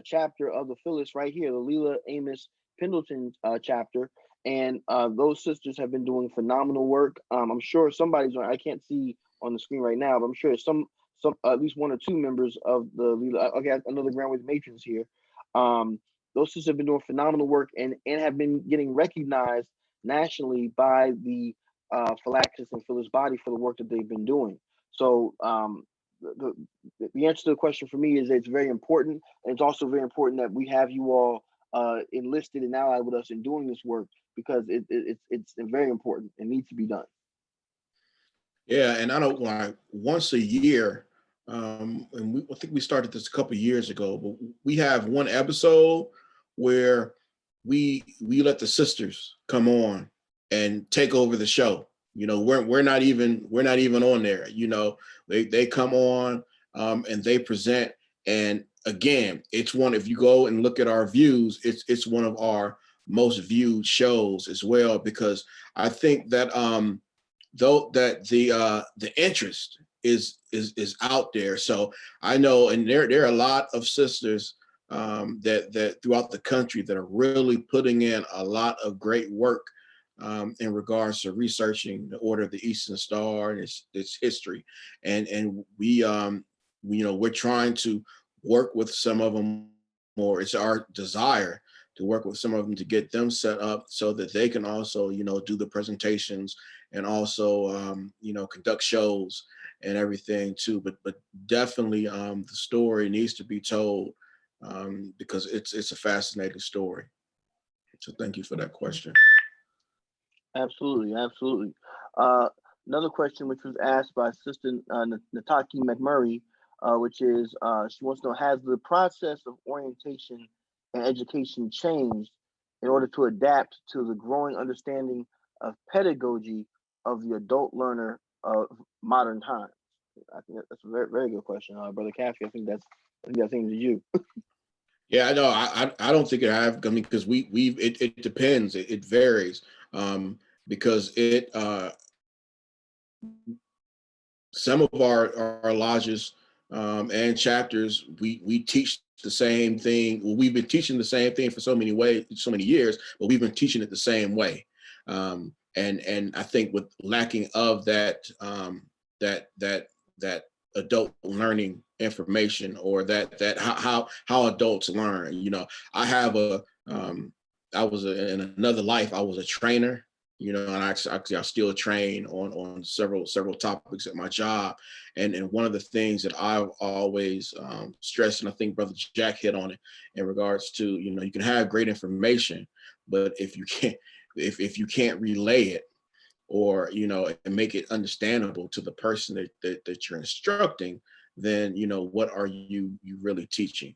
chapter of the Phyllis right here, the Leela Amos Pendleton chapter, and those sisters have been doing phenomenal work. I'm sure I can't see on the screen right now, but I'm sure some at least 1 or 2 members of the Leela. Okay, another Grand Wave matrons here. Those sisters have been doing phenomenal work and have been getting recognized nationally by the Philaxis and Phyllis body for the work that they've been doing. So the answer to the question for me is it's very important. And it's also very important that we have you all enlisted and allied with us in doing this work, because it's very important. It needs to be done. Yeah, and I don't like once a year, and I think we started this a couple of years ago, but we have one episode where we let the sisters come on and take over the show. We're not even on there. They come on and they present. And again, it's one, if you go and look at our views, it's one of our most viewed shows as well, because I think that though that the interest is out there. So I know, and there are a lot of sisters that throughout the country that are really putting in a lot of great work in regards to researching the Order of the Eastern Star and its history, and we're trying to work with some of them, or it's our desire to work with some of them to get them set up so that they can also do the presentations and also conduct shows and everything too. But definitely the story needs to be told because it's a fascinating story. So thank you for that question. Absolutely, absolutely. Another question which was asked by Sister Nataki McMurray, which is she wants to know, has the process of orientation and education changed in order to adapt to the growing understanding of pedagogy of the adult learner of modern times? I think that's a very, very good question, Brother Caffey. I think that's you. Yeah, I know. I don't think it have. I mean, because it depends. It varies. Because some of our lodges and chapters, we teach the same thing. Well, we've been teaching the same thing for so many years, but we've been teaching it the same way. And I think with lacking of that adult learning information, or that how adults learn. I was in another life, I was a trainer, and I still train on several topics at my job. And one of the things that I've always stressed, and I think Brother Jack hit on it, in regards to, you can have great information, but if you can't relay it, or and make it understandable to the person that you're instructing, then what are you really teaching?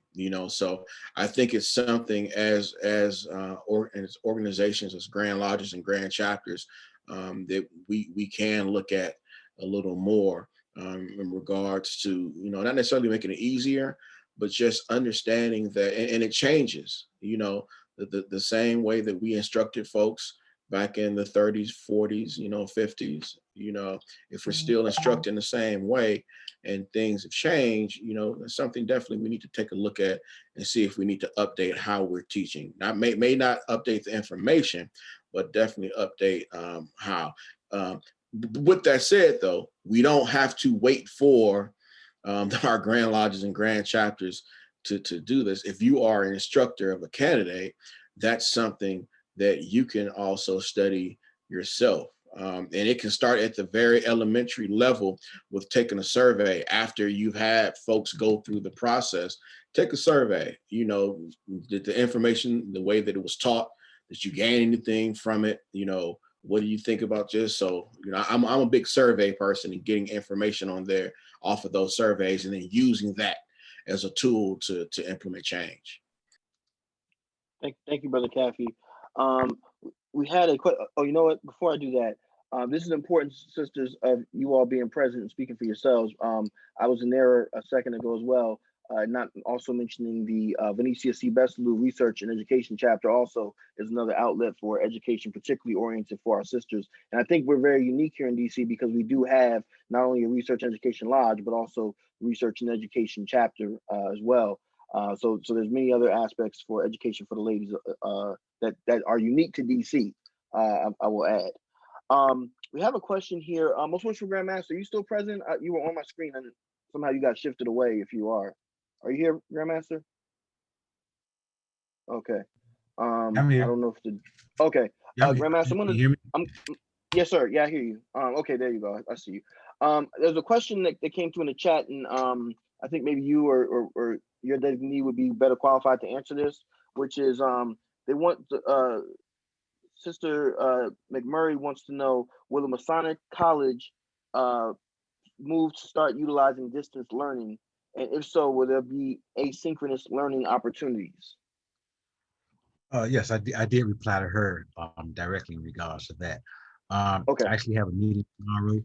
So I think it's something as organizations, as grand lodges and grand chapters, that we can look at a little more, in regards to not necessarily making it easier, but just understanding that, and it changes, the same way that we instructed folks back in the 30s, 40s, 50s, if we're still instructing the same way and things have changed, that's something definitely we need to take a look at and see if we need to update how we're teaching. Not may not update the information, but definitely update how. With that said, though, we don't have to wait for our grand lodges and grand chapters to do this. If you are an instructor of a candidate, that's something that you can also study yourself. And it can start at the very elementary level with taking a survey. After you've had folks go through the process, take a survey. The information, the way that it was taught, that you gain anything from it. What do you think about this? So, I'm a big survey person, and getting information on there off of those surveys, and then using that as a tool to implement change. Thank you, Brother Caffey. We had oh, you know what? Before I do that, this is important, sisters, of you all being present and speaking for yourselves. I was in there a second ago as well, not also mentioning the Venetia C. Besalou Research and Education chapter also is another outlet for education, particularly oriented for our sisters. And I think we're very unique here in DC because we do have not only a research and education lodge, but also research and education chapter as well. So there's many other aspects for education for the ladies that are unique to DC. I will add. We have a question here. Most worshipful Grandmaster, are you still present? You were on my screen and somehow you got shifted away. If you are you here, Grandmaster? Okay. I'm here. I don't know if okay. Grandmaster, Can you hear me? Yes, sir. Yeah, I hear you. Okay, there you go. I see you. There's a question that came through in the chat, and I think maybe you or your designee would be better qualified to answer this, which is they want Sister McMurray wants to know, will the Masonic College move to start utilizing distance learning, and if so, will there be asynchronous learning opportunities? Yes, I did reply to her directly in regards to that. Okay. I actually have a meeting tomorrow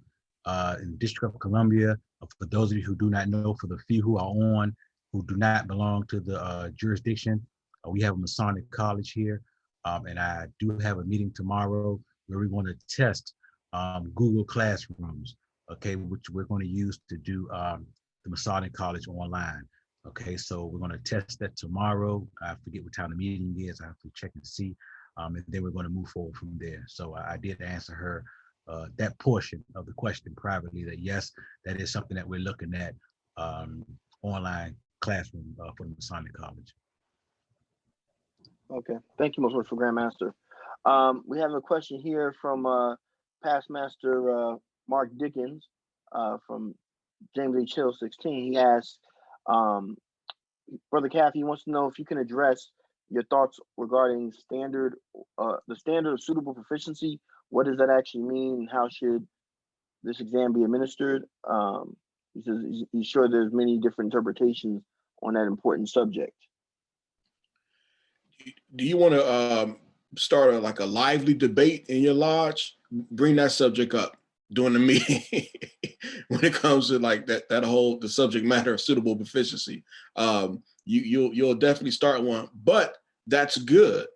in the District of Columbia. For those of you who do not know, for the few who are on, who do not belong to the jurisdiction, we have a Masonic College here. And I do have a meeting tomorrow where we want to test Google Classrooms, okay, which we're going to use to do the Masonic College online. Okay, so we're going to test that tomorrow. I forget what time the meeting is. I have to check and see. And then we're going to move forward from there. So I did answer her that portion of the question privately, that yes, that is something that we're looking at, online classroom for the Masonic College. Okay, thank you, most worshipful Grandmaster. We have a question here from past master Mark Dickens from James H. Hill 16. He asks, Brother Caffey wants to know if you can address your thoughts regarding the standard of suitable proficiency. What does that actually mean? How should this exam be administered? He says he's sure there's many different interpretations on that important subject. Do you want to start like a lively debate in your lodge? Bring that subject up during the meeting when it comes to like the subject matter of suitable proficiency. You'll definitely start one, but that's good.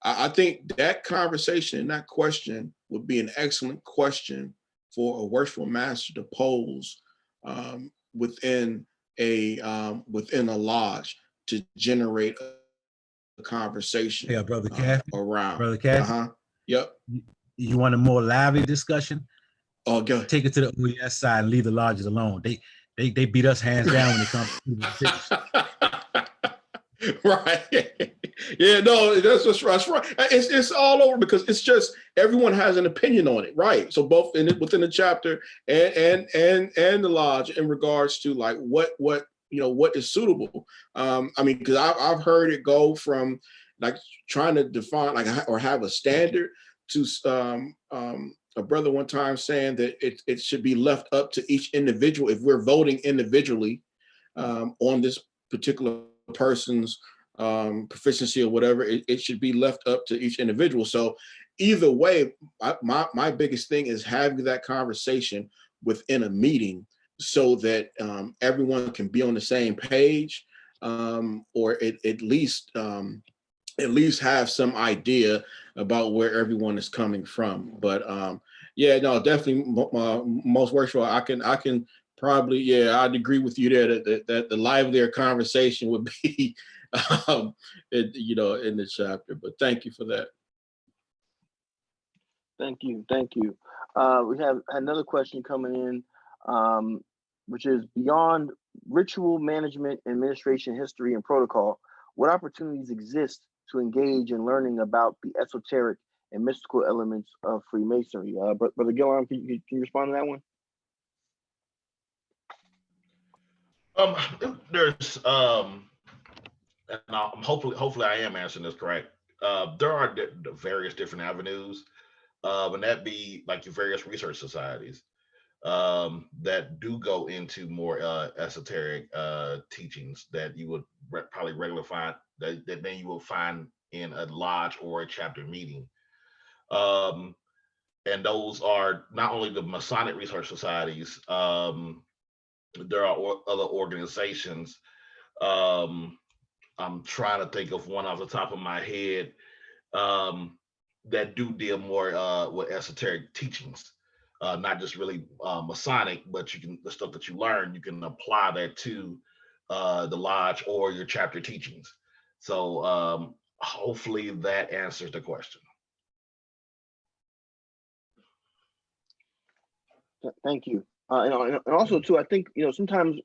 I think that conversation and that question would be an excellent question for a worshipful master to pose within a lodge to generate a conversation. Yeah, Brother Kathy. Around. Brother Kathy. Yep. You want a more lively discussion? Oh, go ahead. Take it to the OES side and leave the lodges alone. They beat us hands down when it comes to right. Yeah, no, that's right. It's all over because it's just everyone has an opinion on it, right? So both within the chapter and the lodge in regards to like what is suitable. I mean, because I've heard it go from like trying to define like or have a standard to a brother one time saying that it should be left up to each individual if we're voting individually on this particular person's proficiency or whatever. It should be left up to each individual. So either way, my biggest thing is having that conversation within a meeting so that everyone can be on the same page, or at least have some idea about where everyone is coming from. But yeah, no, definitely most worshipful. I can probably, yeah, I'd agree with you there that the livelier conversation would be, in the chapter. But thank you for that. Thank you. We have another question coming in, which is beyond ritual management, administration, history, and protocol, what opportunities exist to engage in learning about the esoteric and mystical elements of Freemasonry? Brother Gillarm, can you respond to that one? There's and hopefully I am answering this correct. There are various different avenues, and that be like your various research societies that do go into more esoteric teachings that you would probably regularly find that then you will find in a lodge or a chapter meeting. And those are not only the Masonic research societies. There are other organizations. I'm trying to think of one off the top of my head that do deal more with esoteric teachings, not just really Masonic, but the stuff that you learn, you can apply that to the lodge or your chapter teachings. So hopefully that answers the question. Thank you. And also too, I think sometimes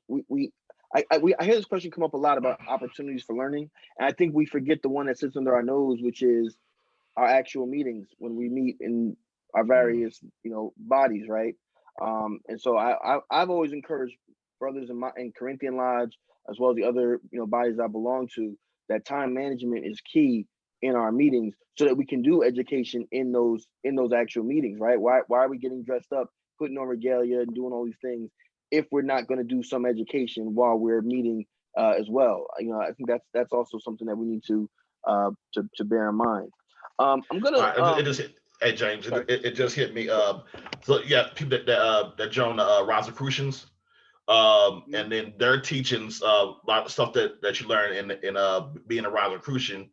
I hear this question come up a lot about opportunities for learning, and I think we forget the one that sits under our nose, which is our actual meetings when we meet in our various bodies, right? And so I've always encouraged brothers in Corinthian Lodge as well as the other bodies I belong to that time management is key in our meetings so that we can do education in those actual meetings, right? Why are we getting dressed up, putting on regalia and doing all these things if we're not going to do some education while we're meeting as well? I think that's also something that we need to bear in mind. I'm gonna. Hey James, it just hit me. So yeah, people that join the Rosicrucians, and then their teachings, a lot of stuff that you learn in being a Rosicrucian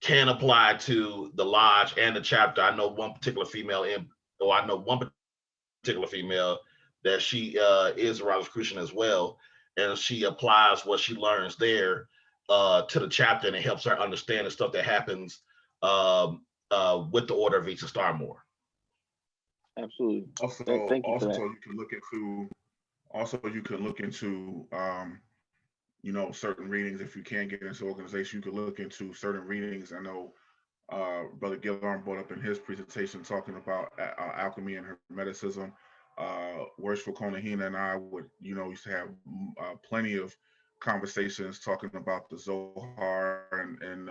can apply to the lodge and the chapter. I know one particular female that she is a Rosicrucian as well, and she applies what she learns there to the chapter, and it helps her understand the stuff that happens with the Order of East and Starmore. Absolutely. Also, Thank you for that. you can look into certain readings. If you can't get into organization, you can look into certain readings. I know Brother Gillarm brought up in his presentation talking about alchemy and hermeticism. Worshipful Konahina and I would used to have plenty of conversations talking about the Zohar and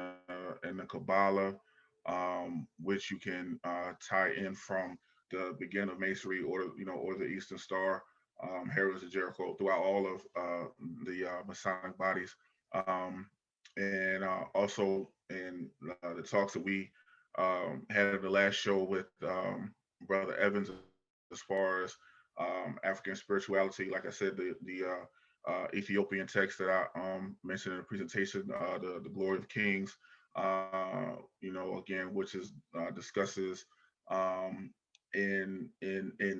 the Kabbalah, which you can tie in from the beginning of Masonry or the Eastern Star, Heralds of Jericho, throughout all of the Masonic bodies, and also in the talks that we had at the last show with Brother Evans, as far as African spirituality. Like I said, the Ethiopian text that I mentioned in the presentation, the Glory of Kings, again, which is discusses in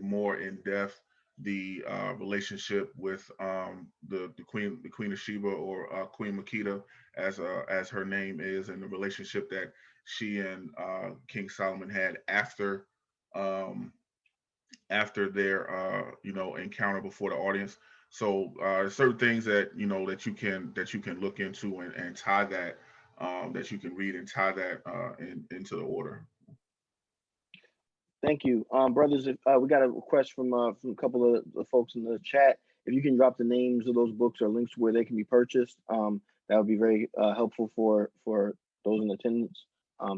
more in depth the relationship with the Queen of Sheba, or Queen Makita, as her name is, and the relationship that she and King Solomon had um, after their encounter before the audience. So certain things that that you can look into and tie that, that you can read and tie that into the order. Thank you, brothers. If we got a request from a couple of the folks in the chat, if you can drop the names of those books or links to where they can be purchased, that would be very helpful for those in attendance.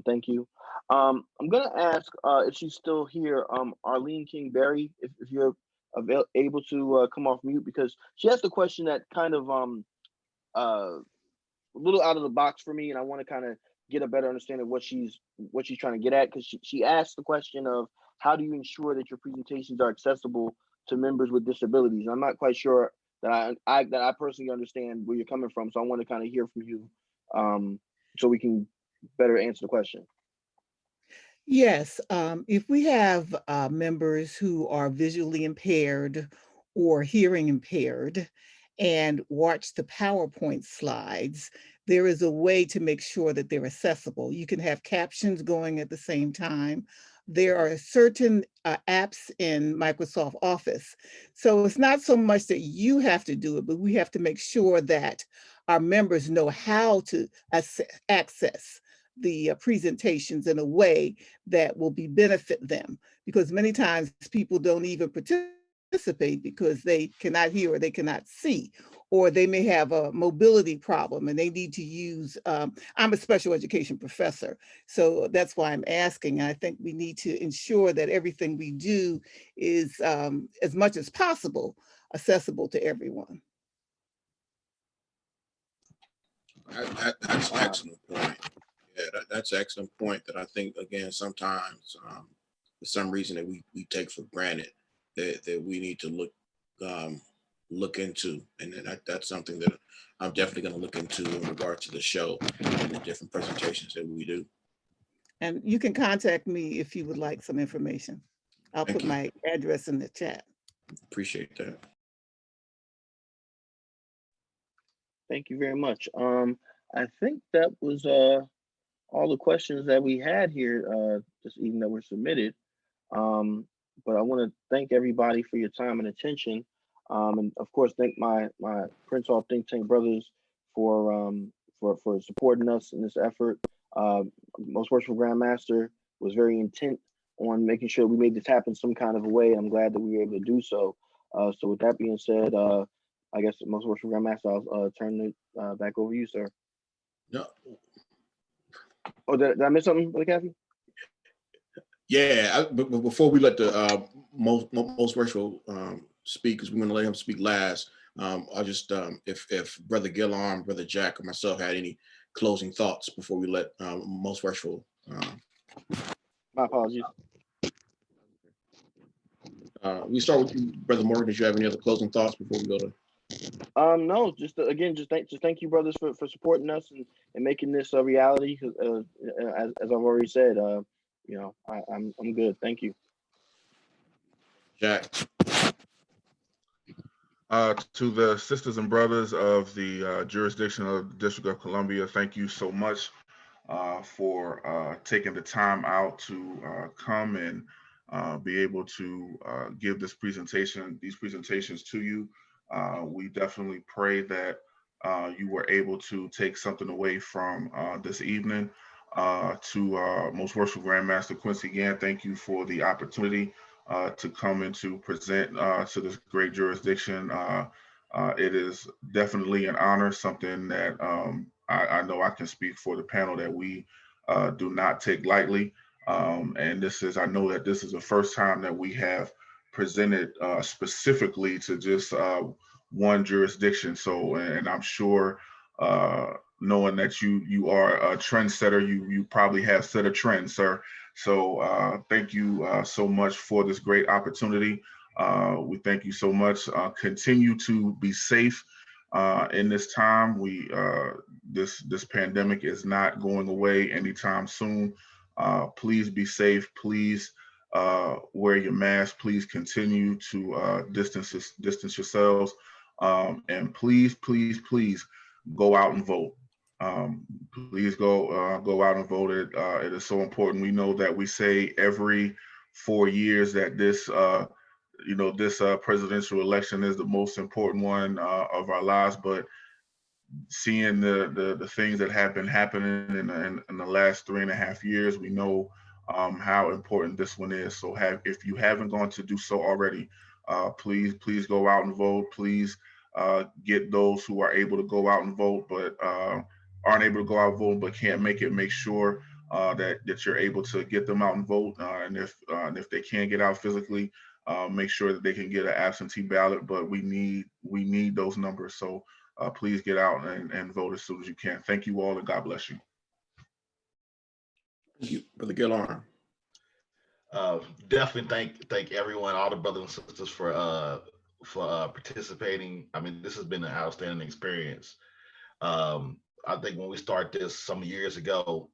Thank you. I'm gonna ask if she's still here, Arlene King Berry, if you're able to come off mute, because she asked a question that kind of a little out of the box for me, and I want to kind of get a better understanding of what she's trying to get at, because she asked the question of how do you ensure that your presentations are accessible to members with disabilities. I'm not quite sure that I personally understand where you're coming from, so I want to kind of hear from you, so we can better answer the question. Yes, if we have members who are visually impaired or hearing impaired and watch the PowerPoint slides, there is a way to make sure that they're accessible. You can have captions going at the same time. There are certain apps in Microsoft Office. So it's not so much that you have to do it, but we have to make sure that our members know how to access the presentations in a way that will benefit them, because many times people don't even participate because they cannot hear or they cannot see, or they may have a mobility problem and they need to use, I'm a special education professor, so that's why I'm asking. I think we need to ensure that everything we do is, as much as possible, accessible to everyone. That's an excellent point. Yeah, that's an excellent point that I think, again, sometimes for some reason that we take for granted, that we need to look into. And that's something that I'm definitely going to look into in regard to the show and the different presentations that we do. And you can contact me if you would like some information. I'll Thank put you. my address in the chat. Appreciate that. Thank you very much. I think that was all the questions that we had here this evening that were submitted. But I want to thank everybody for your time and attention. And of course, thank my Prince Hall Think Tank brothers for supporting us in this effort. Most Worshipful Grandmaster was very intent on making sure we made this happen some kind of a way. I'm glad that we were able to do so. So with that being said, I guess Most Worshipful Grandmaster, I'll turn it back over to you, sir. No. Oh, did I miss something, Brother Kathy? Yeah, but before we let the most worshipful speak, because we're going to let him speak last, I'll just, if Brother Gillarm, Brother Jack, or myself had any closing thoughts before we let most worshipful. My apologies. We start with you, Brother Morgan. Did you have any other closing thoughts before we go to? No, just again, just thank you, brothers, for supporting us and making this a reality. As I've already said, I'm good. Thank you. Jack. To the sisters and brothers of the jurisdiction of the District of Columbia, thank you so much for taking the time out to come and be able to give these presentations to you. We definitely pray that you were able to take something away from this evening. To Most Worshipful Grandmaster Quincy Gant, thank you for the opportunity to come and to present to this great jurisdiction It is definitely an honor, something that I know I can speak for the panel that we do not take lightly. And I know that this is the first time that we have presented specifically to just one jurisdiction. So, and I'm sure, knowing that you are a trendsetter, you probably have set a trend, sir. So thank you so much for this great opportunity. We thank you so much. Continue to be safe in this time. This pandemic is not going away anytime soon. Please be safe. Please wear your mask. Please continue to distance yourselves. And please go out and vote. Please go out and vote. It is so important. We know that we say every 4 years that this presidential election is the most important one of our lives, but seeing the things that have been happening in the last 3.5 years, we know how important this one is. So if you haven't gone to do so already, please go out and vote. Please get those who are able to go out and vote, but aren't able to go out and vote but can't make it. Make sure that you're able to get them out and vote. And if they can't get out physically, make sure that they can get an absentee ballot. But we need those numbers. So please get out and vote as soon as you can. Thank you all, and God bless you. Thank you, Brother Gillarm. Definitely thank everyone, all the brothers and sisters for participating. I mean, this has been an outstanding experience. I think when we started this some years ago,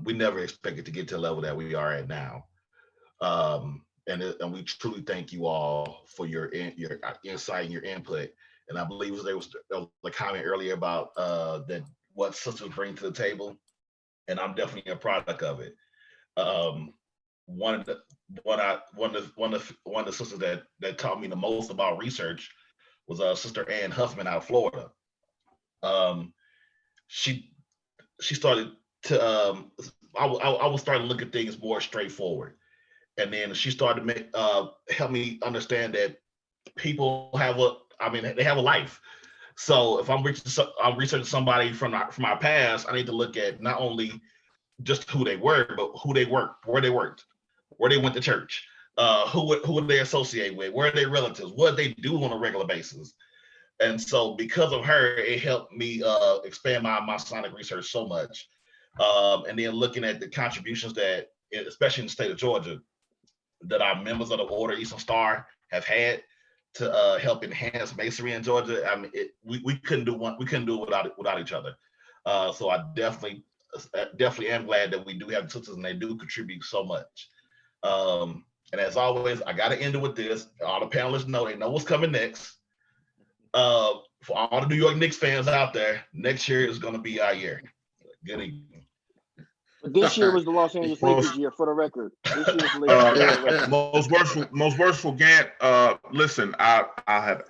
we never expected to get to the level that we are at now. And we truly thank you all for your insight and your input. And I believe there was a comment earlier about that what sisters bring to the table, and I'm definitely a product of it. One of the sisters that taught me the most about research was Sister Ann Huffman out of Florida. She started to I was starting to look at things more straightforward, and then she started to help me understand that people they have a life. So if I'm researching somebody from our past, I need to look at not only just who they were, but who they worked, where they worked, where they went to church, who they associate with, where are their relatives, what they do on a regular basis. And so because of her, it helped me expand my Masonic research so much. And then looking at the contributions that, especially in the state of Georgia, that our members of the Order Eastern Star have had to help enhance Masonry in Georgia. I mean, we couldn't do it without each other. So I definitely am glad that we do have sisters, and they do contribute so much. And as always, I got to end it with this. All the panelists know, they know what's coming next. For all the New York Knicks fans out there, next year is going to be our year. Good evening. But this year was the Los Angeles Lakers year, for the record. This year was the Lakers year, for the record. Most worshipful Gant. Listen, I have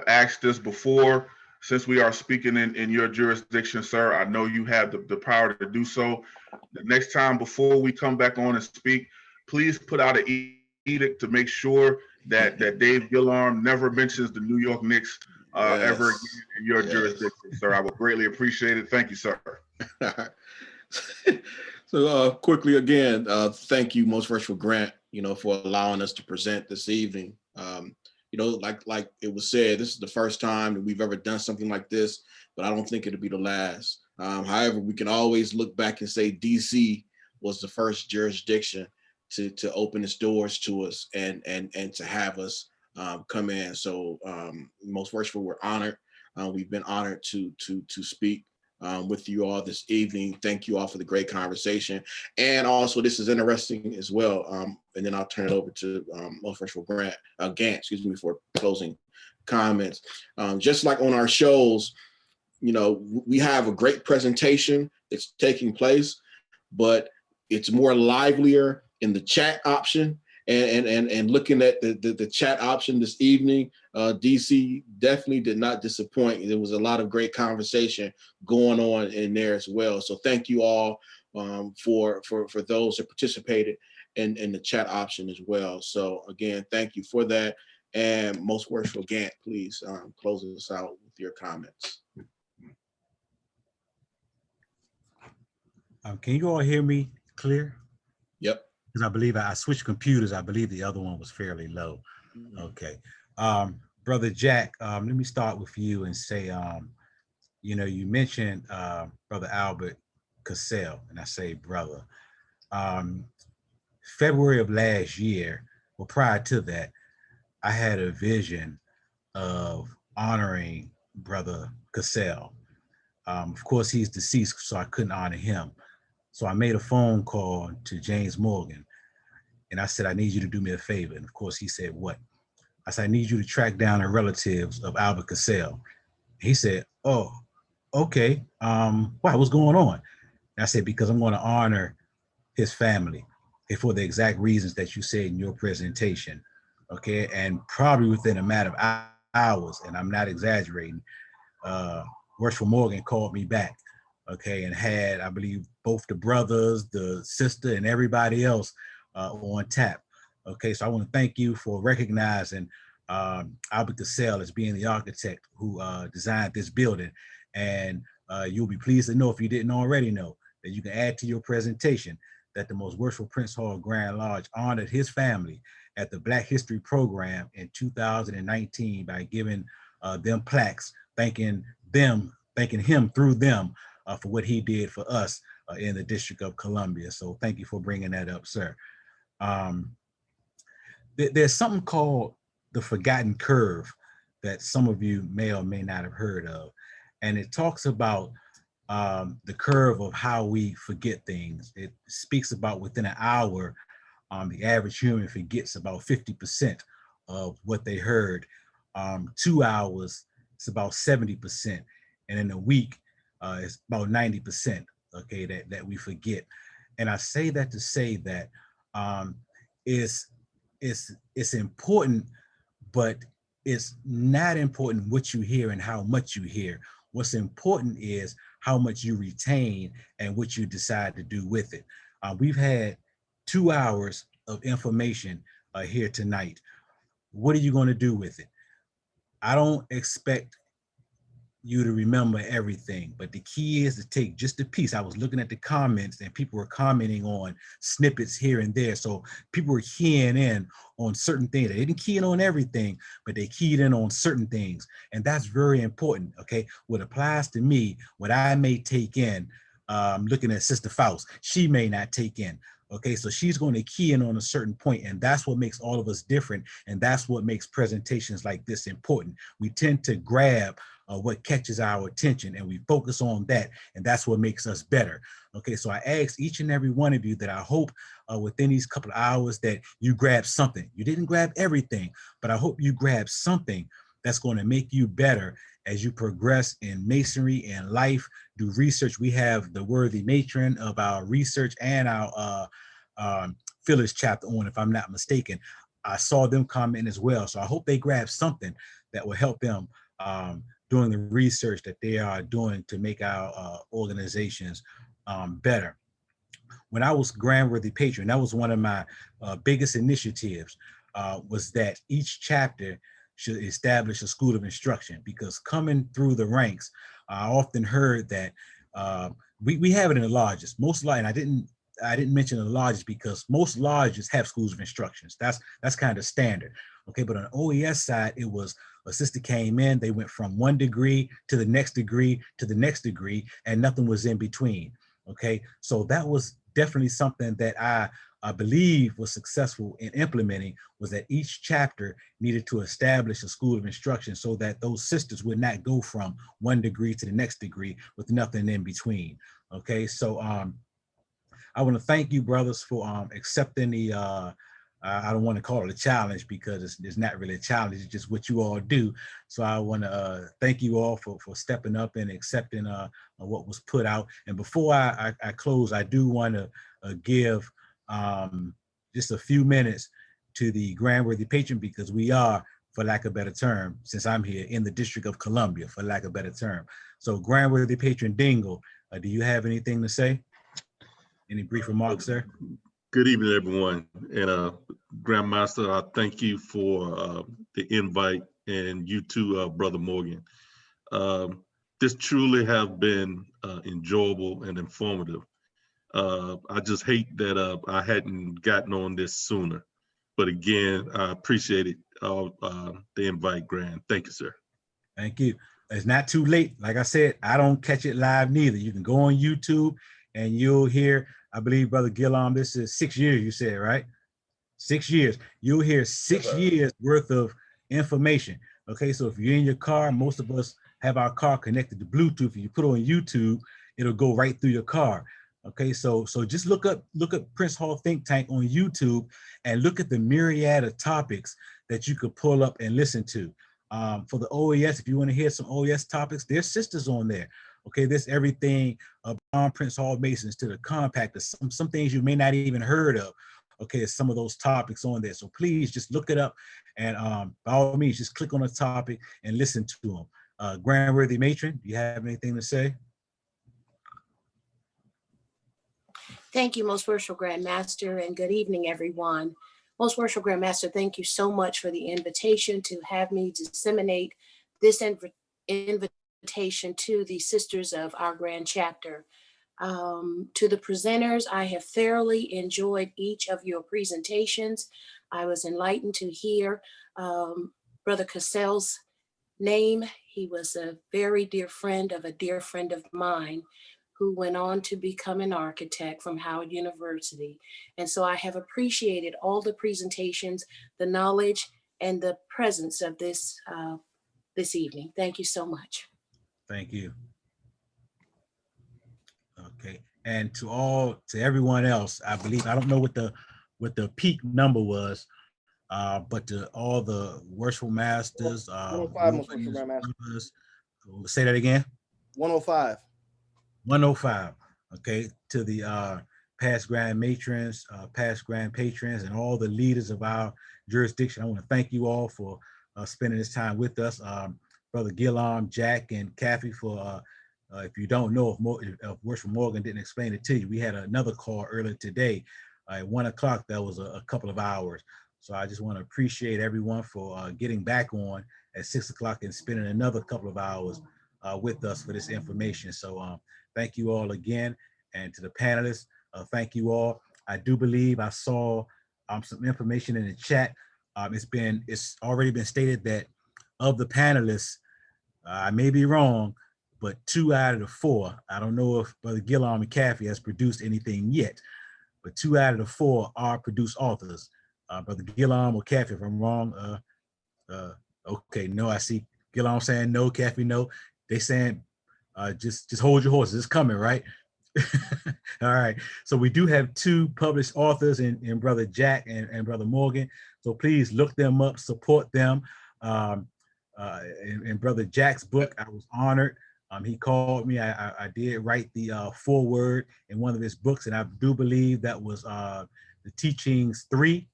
asked this before. Since we are speaking in your jurisdiction, sir, I know you have the power to do so. The next time, before we come back on and speak, please put out an edict to make sure that Dave Gillarm never mentions the New York Knicks ever again in your jurisdiction, sir. I would greatly appreciate it. Thank you, sir. So quickly again, thank you, Most Worshipful Grant, for allowing us to present this evening. Like it was said, this is the first time that we've ever done something like this, but I don't think it'll be the last. However, we can always look back and say DC was the first jurisdiction to open its doors to us and to have us come in. So Most Worshipful, we're honored. We've been honored to speak with you all this evening. Thank you all for the great conversation. And also, this is interesting as well. And then I'll turn it over to Most Worshipful Gant, for closing comments. Just like on our shows, we have a great presentation that's taking place, but it's more livelier in the chat option. And looking at the chat option this evening, DC definitely did not disappoint. There was a lot of great conversation going on in there as well. So thank you all for those that participated in the chat option as well. So again, thank you for that. And Most Worshipful Gant, please close us out with your comments. Can you all hear me clear? Yep. Because I believe I switched computers. I believe the other one was fairly low. Okay. Brother Jack, let me start with you and say, you know, you mentioned Brother Albert Cassell, and I say brother. February of last year, well, prior to that, I had a vision of honoring Brother Cassell. Of course, he's deceased, so I couldn't honor him. So I made a phone call to James Morgan, and I said, I need you to do me a favor. And of course, he said, what? I said, I need you to track down the relatives of Albert Cassell. He said, oh, okay. Why, what's going on? And I said, because I'm going to honor his family for the exact reasons that you said in your presentation. Okay. And probably within a matter of hours, and I'm not exaggerating, Worshipful Morgan called me back. Okay. And had, I believe, both the brothers, the sister, and everybody else on tap. Okay. So I want to thank you for recognizing Albert Cassell as being the architect who designed this building. And you'll be pleased to know, if you didn't already know, that you can add to your presentation that the Most Worshipful Prince Hall Grand Lodge honored his family at the Black History Program in 2019 by giving them plaques, thanking him through them for what he did for us in the District of Columbia. So thank you for bringing that up, sir. There's something called the forgotten curve that some of you may or may not have heard of. And it talks about the curve of how we forget things. It speaks about within an hour, the average human forgets about 50% of what they heard. 2 hours, it's about 70%. And in a week, it's about 90%, okay, that we forget. And I say that to say that it's important, but it's not important what you hear and how much you hear. What's important is how much you retain and what you decide to do with it. We've had 2 hours of information here tonight. What are you going to do with it? I don't expect you to remember everything, but the key is to take just a piece. I was looking at the comments and people were commenting on snippets here and there. So people were keying in on certain things. They didn't key in on everything, but they keyed in on certain things. And that's very important, okay? What applies to me, what I may take in, looking at Sister Faust, she may not take in. Okay, so she's going to key in on a certain point, and that's what makes all of us different. And that's what makes presentations like this important. We tend to grab what catches our attention and we focus on that, and that's what makes us better. Okay, so I ask each and every one of you that I hope within these couple of hours that you grab something. You didn't grab everything, but I hope you grab something that's going to make you better as you progress in masonry and life. Do research. We have the worthy matron of our research and our Phyllis chapter on, if I'm not mistaken. I saw them comment as well. So I hope they grab something that will help them doing the research that they are doing to make our organizations better. When I was Grand Worthy Patron, that was one of my biggest initiatives, was that each chapter should establish a school of instruction, because coming through the ranks, I often heard that we have it in the lodges. Most and I didn't mention the lodges because most lodges have schools of instructions. That's kind of standard. Okay, but on the OES side, it was a sister came in, they went from one degree to the next degree to the next degree, and nothing was in between. Okay, so that was definitely something that I believe was successful in implementing, was that each chapter needed to establish a school of instruction so that those sisters would not go from one degree to the next degree with nothing in between. Okay, so I want to thank you, brothers, for accepting the I don't want to call it a challenge because it's not really a challenge, it's just what you all do. So I want to thank you all for stepping up and accepting what was put out. And before I close, I do want to give just a few minutes to the Grand Worthy Patron, because we are, for lack of a better term, since I'm here, in the District of Columbia, for lack of a better term. So Grand Worthy Patron Dingle, do you have anything to say? Any brief remarks, sir? Good evening, everyone. And Grandmaster, I thank you for the invite, and you too, Brother Morgan. This truly have been enjoyable and informative. I just hate that I hadn't gotten on this sooner. But again, I appreciate it, the invite, Grant. Thank you, sir. Thank you. It's not too late. Like I said, I don't catch it live neither. You can go on YouTube and you'll hear, I believe, Brother Gillam, this is 6 years, you said, right? 6 years. You'll hear 6 years worth of information. Okay, so if you're in your car, most of us have our car connected to Bluetooth. If you put it on YouTube, it'll go right through your car. Okay, so just look up Prince Hall Think Tank on YouTube and look at the myriad of topics that you could pull up and listen to. For the OES, if you want to hear some OES topics, there's sisters on there. Okay, there's everything from Prince Hall Masons to the compactors, some things you may not even heard of. Okay, some of those topics on there. So please just look it up, and by all means, just click on a topic and listen to them. Grand Worthy Matron, do you have anything to say? Thank you, Most Worshipful Grand Master, and good evening, everyone. Most Worshipful Grand Master, thank you so much for the invitation to have me disseminate this invitation to the sisters of our grand chapter. To the presenters, I have thoroughly enjoyed each of your presentations. I was enlightened to hear Brother Cassell's name. He was a very dear friend of a dear friend of mine who went on to become an architect from Howard University. And so I have appreciated all the presentations, the knowledge, and the presence of this this evening. Thank you so much. Thank you. Okay, and to everyone else, I believe, I don't know what the peak number was, but to all the worshipful masters, 105, Most Worshipful Grand Master. Say that again. 105. 105. Okay, to the past grand matrons, past grand patrons, and all the leaders of our jurisdiction, I want to thank you all for spending this time with us. Brother Gillam, Jack, and Kathy, for if you don't know, if Worshipful Morgan didn't explain it to you, we had another call earlier today at 1 o'clock. That was a couple of hours. So I just want to appreciate everyone for getting back on at 6 o'clock and spending another couple of hours with us for this information. So thank you all again. And to the panelists, thank you all. I do believe I saw some information in the chat. It's already been stated that of the panelists, I may be wrong, but 2 out of the 4, I don't know if Brother Gillam and Kathy has produced anything yet, but 2 out of the 4 are produced authors. Brother Gillam or Kathy, if I'm wrong, okay, no, I see Gillam saying no, Kathy no. They saying just hold your horses, it's coming, right? All right, so we do have 2 published authors in Brother Jack and Brother Morgan, so please look them up, support them. In Brother Jack's book, I was honored. He called me. I did write the foreword in one of his books, and I do believe that was the Teachings 3.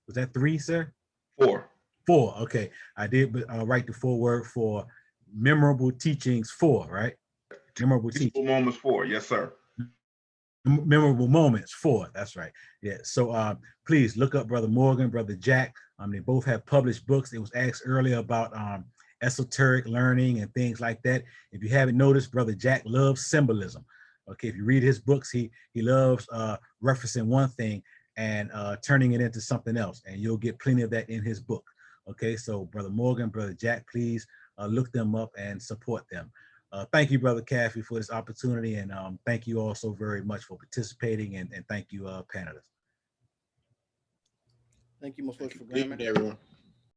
Was that 3, sir? 4. 4. Okay, I did write the foreword for Memorable Teachings 4, right? Memorable Teachings. Moments 4, yes, sir. Memorable Moments 4. That's right. Yeah. So please look up Brother Morgan, Brother Jack. They both have published books. It was asked earlier about esoteric learning and things like that. If you haven't noticed, Brother Jack loves symbolism. Okay, if you read his books, he loves referencing one thing and turning it into something else, and you'll get plenty of that in his book. Okay, so Brother Morgan, Brother Jack, please look them up and support them. Thank you, Brother Kathy, for this opportunity, and thank you all so very much for participating, and thank you, panelists. Thank you, Most Worshipful Good Grand evening, Master. everyone.